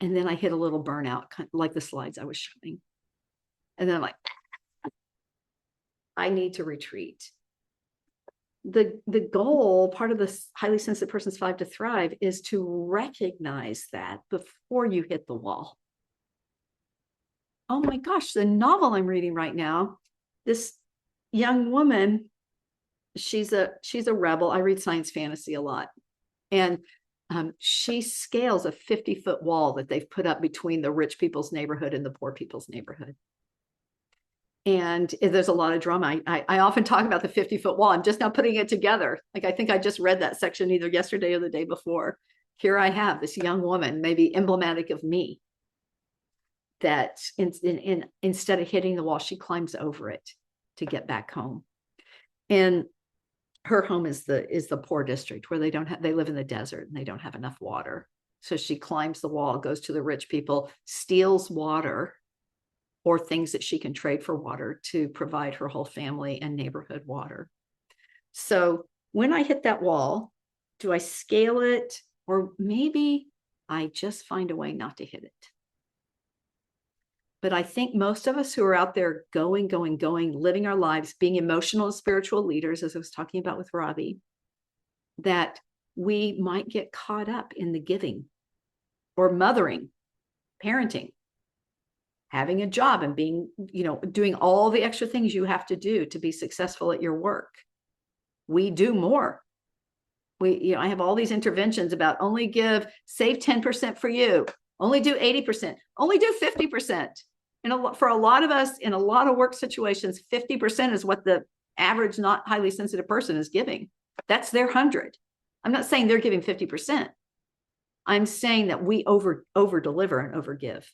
And then I hit a little burnout, like the slides I was showing. And then I'm like, I need to retreat. The goal, part of this highly sensitive person's 5 to thrive, is to recognize that before you hit the wall. Oh my gosh, the novel I'm reading right now, this young woman, she's a rebel. I read science fantasy a lot. And she scales a 50-foot wall that they've put up between the rich people's neighborhood and the poor people's neighborhood. And there's a lot of drama. I often talk about the 50-foot wall. I'm just now putting it together. Like, I think I just read that section either yesterday or the day before. Here I have this young woman, maybe emblematic of me, that instead of hitting the wall, she climbs over it to get back home. And her home is the poor district where they live in the desert and they don't have enough water. So she climbs the wall, goes to the rich people, steals water or things that she can trade for water to provide her whole family and neighborhood water. So when I hit that wall, do I scale it? Or maybe I just find a way not to hit it. But I think most of us who are out there going, living our lives, being emotional and spiritual leaders, as I was talking about with Robbie, that we might get caught up in the giving or mothering, parenting, having a job and being, doing all the extra things you have to do to be successful at your work. We do more. I have all these interventions about only save 10% for you, only do 80%, only do 50%. And for a lot of us in a lot of work situations, 50% is what the average not highly sensitive person is giving. That's their 100. I'm not saying they're giving 50%. I'm saying that we over deliver and over give.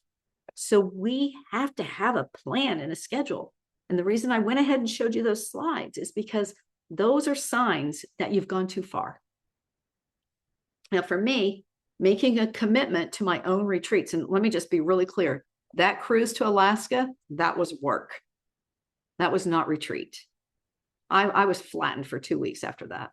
So we have to have a plan and a schedule. And the reason I went ahead and showed you those slides is because those are signs that you've gone too far. Now, for me, making a commitment to my own retreats, and let me just be really clear, that cruise to Alaska, that was work. That was not retreat. I was flattened for 2 weeks after that.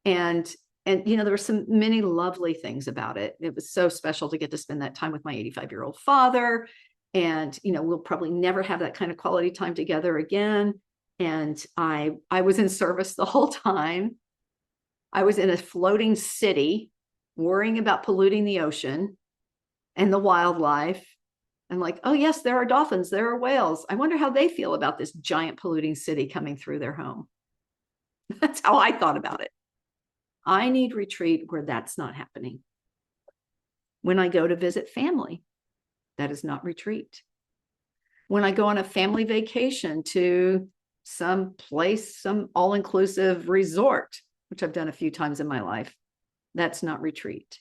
And there were many lovely things about it. It was so special to get to spend that time with my 85-year-old father. And, we'll probably never have that kind of quality time together again. And I was in service the whole time. I was in a floating city worrying about polluting the ocean and the wildlife. And like, oh yes, there are dolphins, there are whales. I wonder how they feel about this giant polluting city coming through their home. That's how I thought about it. I need retreat where that's not happening. When I go to visit family, that is not retreat. When I go on a family vacation to some place, some all-inclusive resort, which I've done a few times in my life, that's not retreat.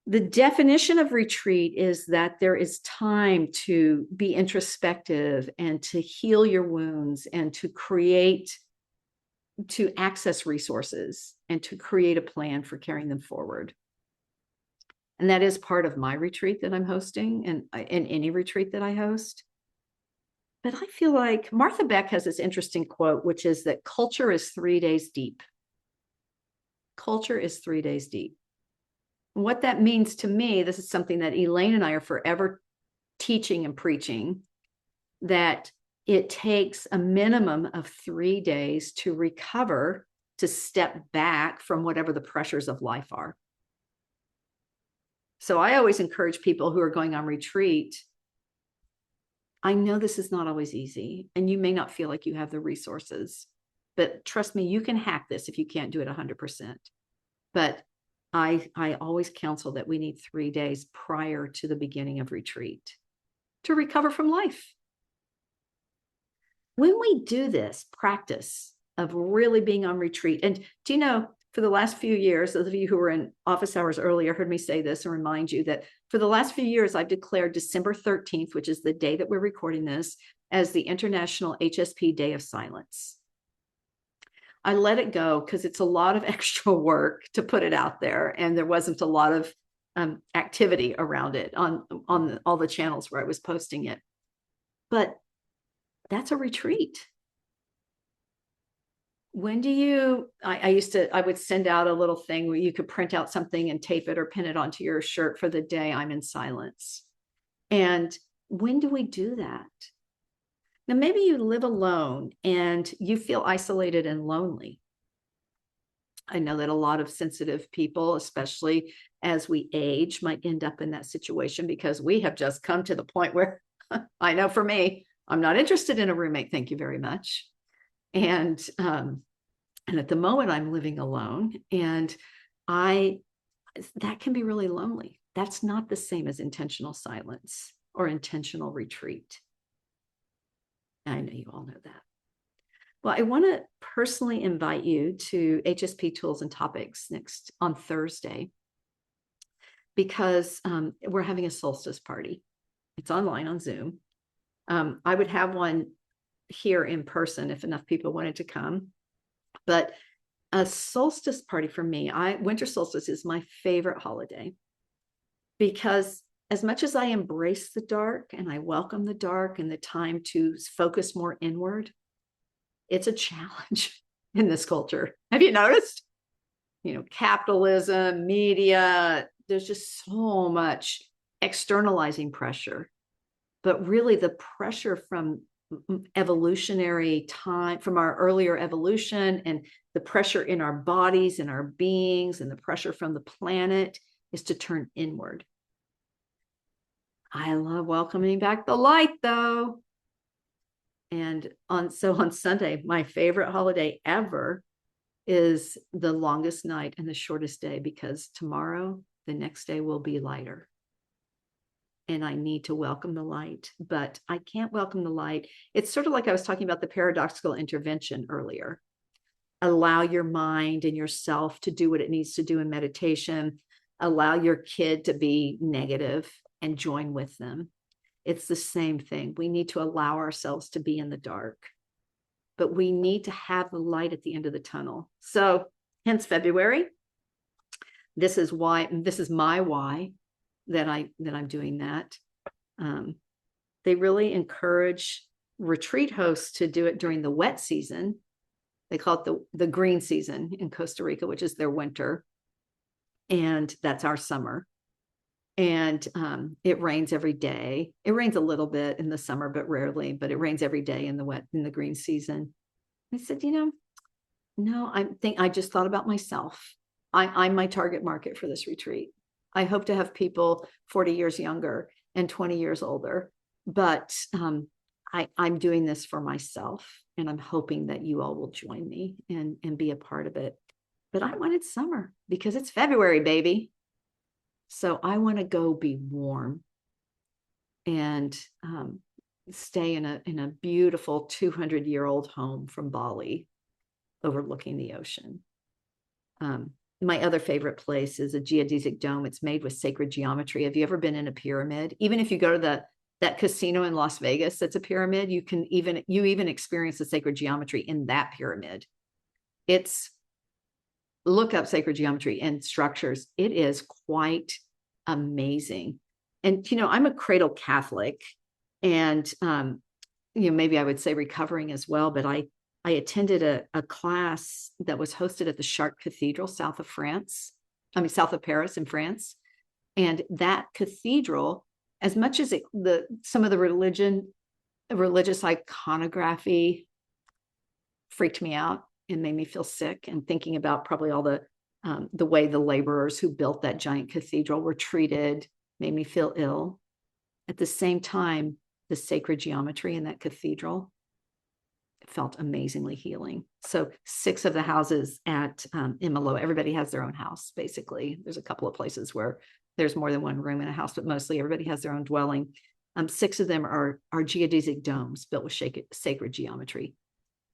The definition of retreat is that there is time to be introspective and to heal your wounds and to access resources and to create a plan for carrying them forward. And that is part of my retreat that I'm hosting and in any retreat that I host. But I feel like Martha Beck has this interesting quote, which is that culture is 3 days deep. Culture is 3 days deep. And what that means to me, this is something that Alane and I are forever teaching and preaching, that it takes a minimum of 3 days to recover, to step back from whatever the pressures of life are. So I always encourage people who are going on retreat. I know this is not always easy, and you may not feel like you have the resources, but trust me, you can hack this if you can't do it 100%. But I always counsel that we need 3 days prior to the beginning of retreat to recover from life. When we do this practice of really being on retreat, and do you know, for the last few years, those of you who were in office hours earlier heard me say this and remind you that for the last few years, I've declared December 13th, which is the day that we're recording this, as the International HSP Day of Silence. I let it go because it's a lot of extra work to put it out there, and there wasn't a lot of activity around it on all the channels where I was posting it. But that's a retreat. When do you, I would send out a little thing where you could print out something and tape it or pin it onto your shirt for the day I'm in silence. And when do we do that? Now, maybe you live alone and you feel isolated and lonely. I know that a lot of sensitive people, especially as we age, might end up in that situation because we have just come to the point where I know for me, I'm not interested in a roommate. Thank you very much. And at the moment I'm living alone, and that can be really lonely. That's not the same as intentional silence or intentional retreat. I know you all know that. Well, I want to personally invite you to HSP Tools and Topics next on Thursday, because we're having a solstice party. It's online on Zoom. I would have one here in person if enough people wanted to come. But a solstice party for me, winter solstice is my favorite holiday, because as much as I embrace the dark and I welcome the dark and the time to focus more inward, it's a challenge in this culture. Have you noticed? Capitalism, media, there's just so much externalizing pressure. But really the pressure from evolutionary time, from our earlier evolution, and the pressure in our bodies and our beings, and the pressure from the planet is to turn inward. I love welcoming back the light, though. And on Sunday, my favorite holiday ever is the longest night and the shortest day, because tomorrow, the next day, will be lighter. And I need to welcome the light, but I can't welcome the light. It's sort of like I was talking about the paradoxical intervention earlier. Allow your mind and yourself to do what it needs to do in meditation. Allow your kid to be negative and join with them. It's the same thing. We need to allow ourselves to be in the dark, but we need to have the light at the end of the tunnel. So hence February. This is my why that I'm doing that. They really encourage retreat hosts to do it during the wet season. They call it the green season in Costa Rica, which is their winter. And that's our summer. And it rains every day. It rains a little bit in the summer, but rarely, but it rains every day in the green season. I said, no, I just thought about myself. I'm my target market for this retreat. I hope to have people 40 years younger and 20 years older, but I'm doing this for myself, and I'm hoping that you all will join me and be a part of it. But I wanted summer because it's February, baby. So I want to go be warm and stay in a beautiful 200-year-old home from Bali overlooking the ocean. My other favorite place is a geodesic dome. It's made with sacred geometry. Have you ever been in a pyramid? Even if you go to that casino in Las Vegas, that's a pyramid, you even experience the sacred geometry in that pyramid. Look up sacred geometry and structures. It is quite amazing. And, I'm a cradle Catholic, and, maybe I would say recovering as well, but I attended a class that was hosted at the Chartres Cathedral, south of Paris in France. And that cathedral, as much as some of the religious iconography freaked me out and made me feel sick, and thinking about probably all the way the laborers who built that giant cathedral were treated, made me feel ill. At the same time, the sacred geometry in that cathedral felt amazingly healing. So 6 of the houses at Imiloa, everybody has their own house, basically. There's a couple of places where there's more than one room in a house, but mostly everybody has their own dwelling. 6 of them are geodesic domes built with sacred geometry.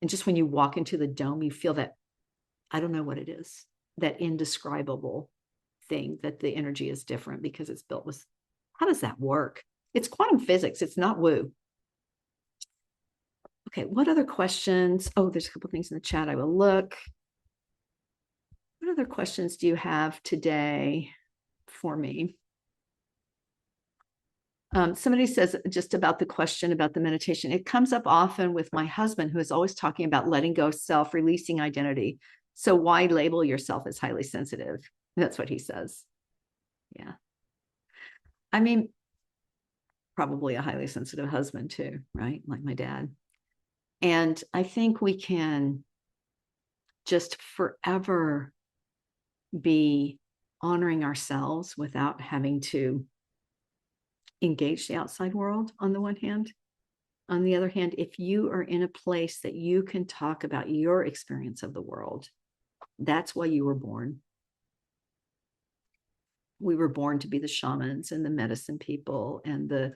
And just when you walk into the dome, you feel that, I don't know what it is, that indescribable thing, that the energy is different because it's built with, how does that work? It's quantum physics. It's not woo. Okay, what other questions? Oh, there's a couple things in the chat. I will look. What other questions do you have today for me? Somebody says just about the question about the meditation. It comes up often with my husband, who is always talking about letting go of self, releasing identity. So why label yourself as highly sensitive? That's what he says. Yeah. I mean, probably a highly sensitive husband too, right? Like my dad. And I think we can just forever be honoring ourselves without having to engage the outside world on the one hand. On the other hand, if you are in a place that you can talk about your experience of the world, that's why you were born. We were born to be the shamans and the medicine people and the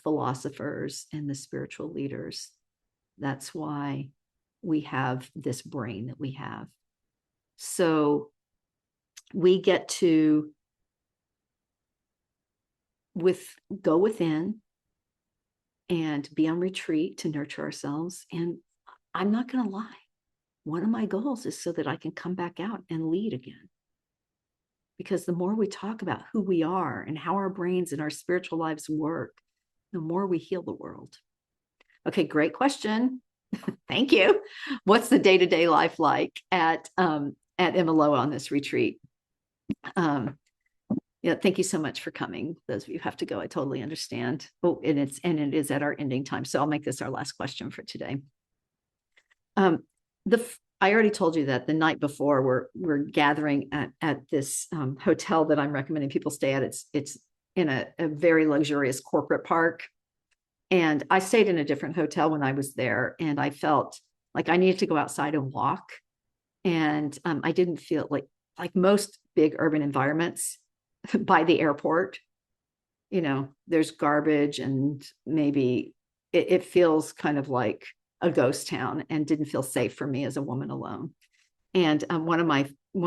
philosophers and the spiritual leaders. That's why we have this brain that we have. So we get to go within and be on retreat to nurture ourselves. And I'm not going to lie. One of my goals is so that I can come back out and lead again. Because the more we talk about who we are and how our brains and our spiritual lives work, the more we heal the world. Okay, great question. Thank you. What's the day-to-day life like at Imiloa on this retreat? Yeah, thank you so much for coming. Those of you who have to go, I totally understand. Oh, and it is at our ending time. So I'll make this our last question for today. I already told you that the night before we're gathering at this hotel that I'm recommending people stay at. It's in a very luxurious corporate park. And I stayed in a different hotel when I was there, and I felt like I needed to go outside and walk. And I didn't feel like most big urban environments by the airport, there's garbage, and maybe it feels kind of like a ghost town, and didn't feel safe for me as a woman alone. And one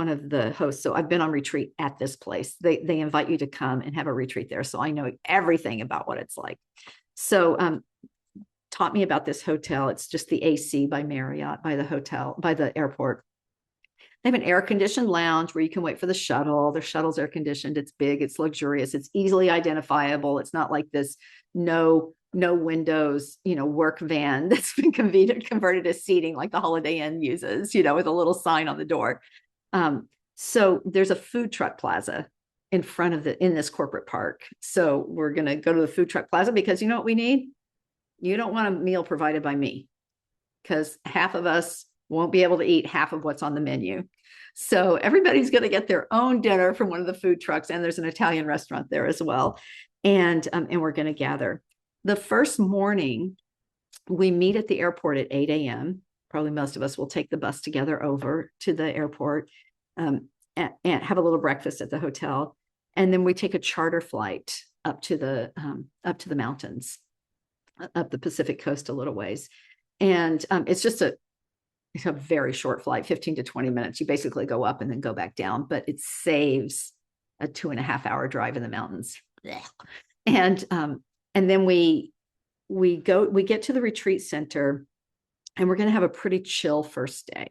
of the hosts, so I've been on retreat at this place. They invite you to come and have a retreat there. So I know everything about what it's like. So taught me about this hotel. It's just the AC by Marriott, by the airport. They have an air-conditioned lounge where you can wait for the shuttle. Their shuttle's air-conditioned. It's big. It's luxurious. It's easily identifiable. It's not like this no windows, work van that's been converted to seating like the Holiday Inn uses, with a little sign on the door. So there's a food truck plaza in front of in this corporate park. So we're going to go to the food truck plaza because you know what we need? You don't want a meal provided by me, because half of us won't be able to eat half of what's on the menu. So everybody's going to get their own dinner from one of the food trucks. And there's an Italian restaurant there as well. And we're going to gather. The first morning, we meet at the airport at 8 a.m. Probably most of us will take the bus together over to the airport and have a little breakfast at the hotel. And then we take a charter flight up to the mountains, up the Pacific coast a little ways. And it's a very short flight, 15 to 20 minutes. You basically go up and then go back down, but it saves a 2.5-hour drive in the mountains. And then we get to the retreat center, and we're going to have a pretty chill first day,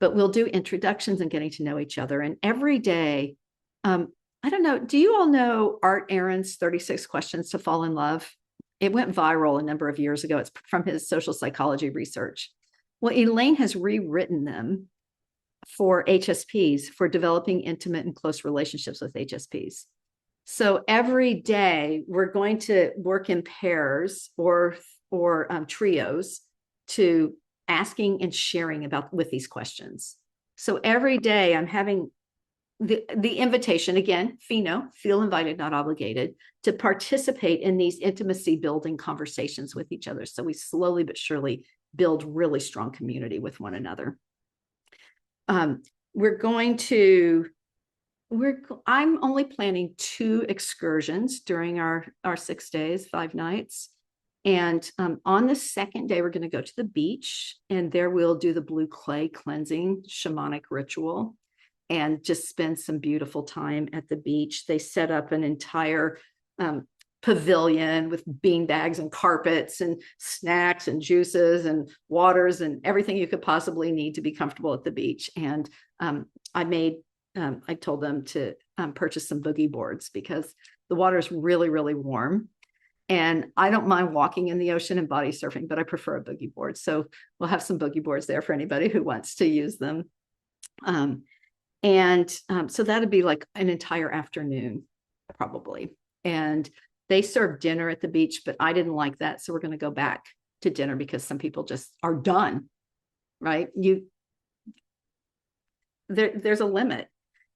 but we'll do introductions and getting to know each other. And every day, I don't know, do you all know Art Aaron's 36 Questions to Fall in Love? It went viral a number of years ago. It's from his social psychology research. Well, Alane has rewritten them for HSPs, for developing intimate and close relationships with HSPs. So every day we're going to work in pairs or trios to asking and sharing with these questions. So every day I'm having the invitation, again, feel invited, not obligated, to participate in these intimacy building conversations with each other. So we slowly but surely build really strong community with one another. I'm only planning 2 excursions during our 6 days, 5 nights. And on the second day, we're going to go to the beach, and there we'll do the blue clay cleansing shamanic ritual. and just spend some beautiful time at the beach. They set up an entire pavilion with bean bags and carpets and snacks and juices and waters and everything you could possibly need to be comfortable at the beach. And I told them to purchase some boogie boards because the water is really, really warm. And I don't mind walking in the ocean and body surfing, but I prefer a boogie board. So we'll have some boogie boards there for anybody who wants to use them. So that'd be like an entire afternoon, probably. And they serve dinner at the beach, but I didn't like that. So we're going to go back to dinner because some people just are done, right? There's a limit.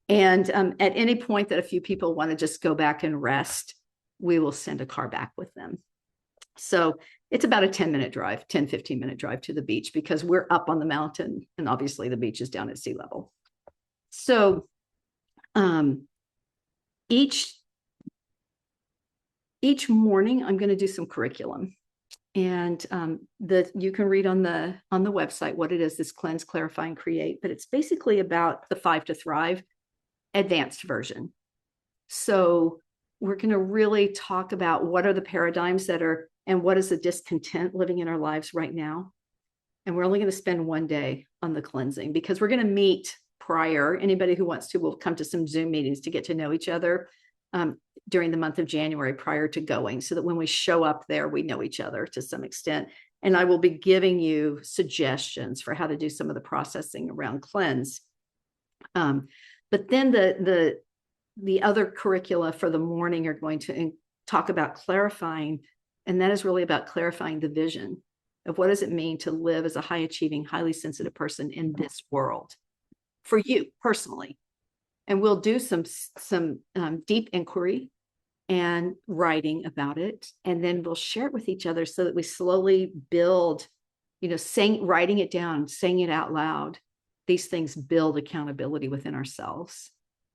And at any point that a few people want to just go back and rest, we will send a car back with them. So it's about a 15-minute drive to the beach because we're up on the mountain and obviously the beach is down at sea level. So each morning I'm going to do some curriculum, and you can read on the website what it is, this Cleanse, Clarify, and Create, but it's basically about the 5 to Thrive advanced version. So we're going to really talk about what are the paradigms and what is the discontent living in our lives right now. And we're only going to spend one day on the cleansing because we're going to meet prior. Anybody who wants to will come to some Zoom meetings to get to know each other during the month of January prior to going, so that when we show up there, we know each other to some extent. And I will be giving you suggestions for how to do some of the processing around cleanse. But then the other curricula for the morning are going to talk about clarifying, and that is really about clarifying the vision of what does it mean to live as a high achieving, highly sensitive person in this world for you personally. And we'll do some deep inquiry and writing about it, and then we'll share it with each other so that we slowly build, writing it down, saying it out loud. These things build accountability within ourselves.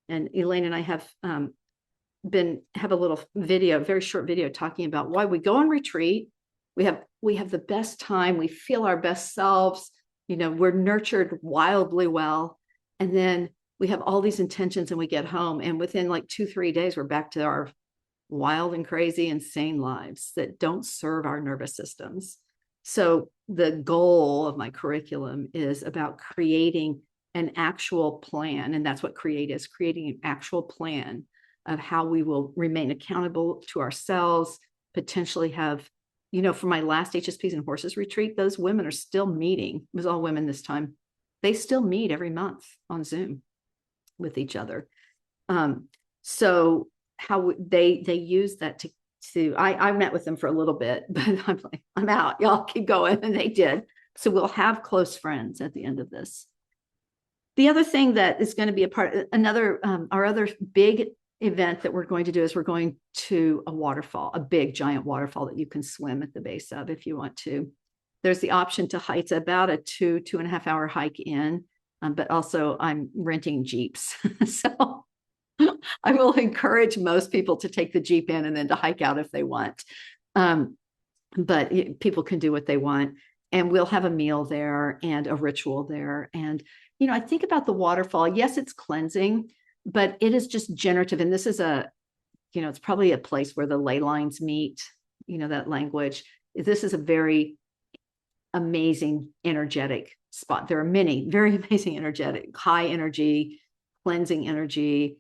And Alane and I have a little video, very short video, talking about why we go on retreat. We have the best time. We feel our best selves. We're nurtured wildly well. And then we have all these intentions and we get home. And within like 2-3 days, we're back to our wild and crazy, insane lives that don't serve our nervous systems. So the goal of my curriculum is about creating an actual plan. And that's what Create is, creating an actual plan of how we will remain accountable to ourselves, potentially have, for my last HSPs and Horses retreat, those women are still meeting. It was all women this time. They still meet every month on Zoom with each other. So how they use that to I met with them for a little bit, but I'm like, I'm out, y'all keep going. And they did. So we'll have close friends at the end of this. The other thing that is going to be our other big event that we're going to do is we're going to a waterfall, a big giant waterfall that you can swim at the base of if you want to. There's the option to hike. It's about a 2.5 hour hike in, but also I'm renting Jeeps. So I will encourage most people to take the Jeep in and then to hike out if they want. But people can do what they want. And we'll have a meal there and a ritual there. And, I think about the waterfall. Yes, it's cleansing, but it is just generative. And this is it's probably a place where the ley lines meet, that language. This is a very amazing, energetic spot. There are many very amazing, energetic, high energy, cleansing energy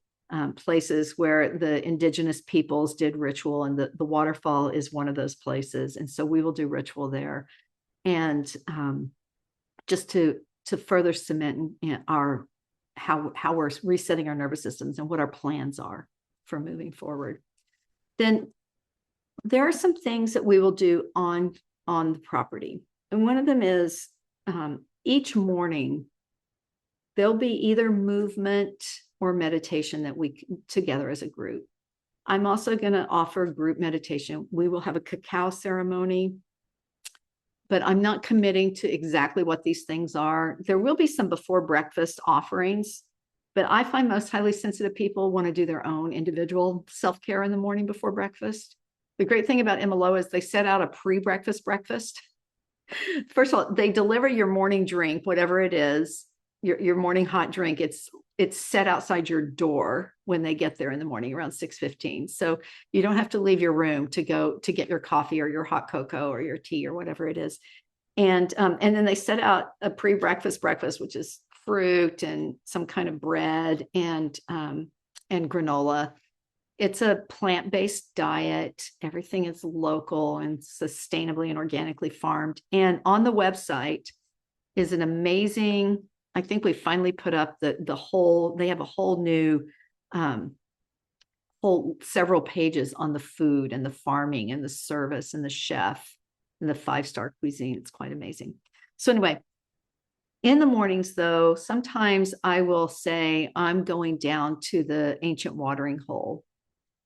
places where the indigenous peoples did ritual, and the waterfall is one of those places. And so we will do ritual there, and just to further cement how we're resetting our nervous systems and what our plans are for moving forward. Then there are some things that we will do on the property. And one of them is each morning, there'll be either movement or meditation that we together as a group. I'm also going to offer group meditation. We will have a cacao ceremony, but I'm not committing to exactly what these things are. There will be some before breakfast offerings, but I find most highly sensitive people want to do their own individual self-care in the morning before breakfast. The great thing about Imiloa is they set out a pre-breakfast breakfast. First of all, they deliver your morning drink, whatever it is, your morning hot drink. It's it's set outside your door when they get there in the morning around 6:15. So you don't have to leave your room to go to get your coffee or your hot cocoa or your tea or whatever it is. And then they set out a pre-breakfast breakfast, which is fruit and some kind of bread and granola. It's a plant-based diet. Everything is local and sustainably and organically farmed. And on the website is an amazing, I think we finally put up the whole, they have a whole new whole several pages on the food and the farming and the service and the chef and the 5-star cuisine. It's quite amazing. So anyway, in the mornings though, sometimes I will say I'm going down to the ancient watering hole.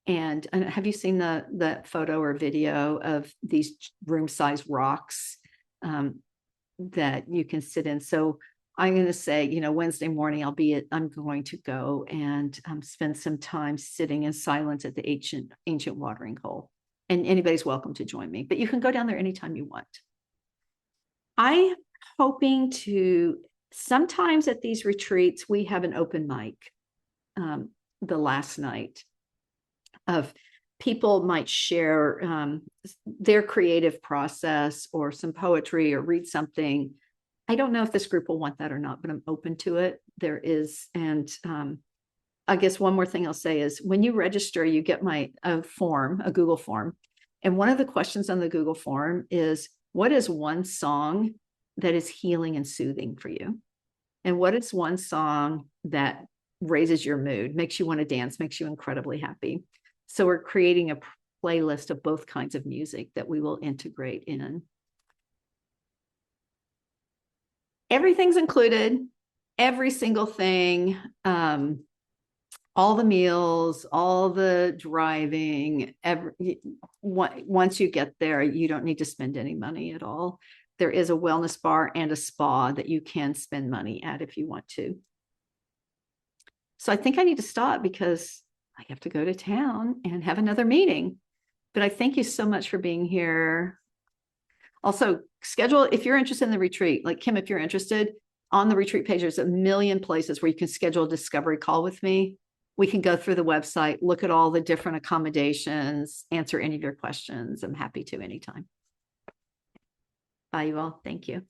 And have you seen the photo or video of these room-sized rocks that you can sit in? So I'm going to say, Wednesday morning, I'm going to go and spend some time sitting in silence at the ancient watering hole. And anybody's welcome to join me, but you can go down there anytime you want. I'm hoping to, sometimes at these retreats, we have an open mic the last night of people might share their creative process or some poetry or read something. I don't know if this group will want that or not, but I'm open to it. There is, and I guess one more thing I'll say is when you register, you get a Google form. And one of the questions on the Google form is, what is one song that is healing and soothing for you? And what is one song that raises your mood, makes you want to dance, makes you incredibly happy? So we're creating a playlist of both kinds of music that we will integrate in. Everything's included, every single thing, all the meals, all the driving, once you get there, you don't need to spend any money at all. There is a wellness bar and a spa that you can spend money at if you want to. So I think I need to stop because I have to go to town and have another meeting. But I thank you so much for being here. Also, schedule, if you're interested in the retreat, like Kim, if you're interested, on the retreat page, there's a million places where you can schedule a discovery call with me. We can go through the website, look at all the different accommodations, answer any of your questions. I'm happy to anytime. Bye, you all. Thank you.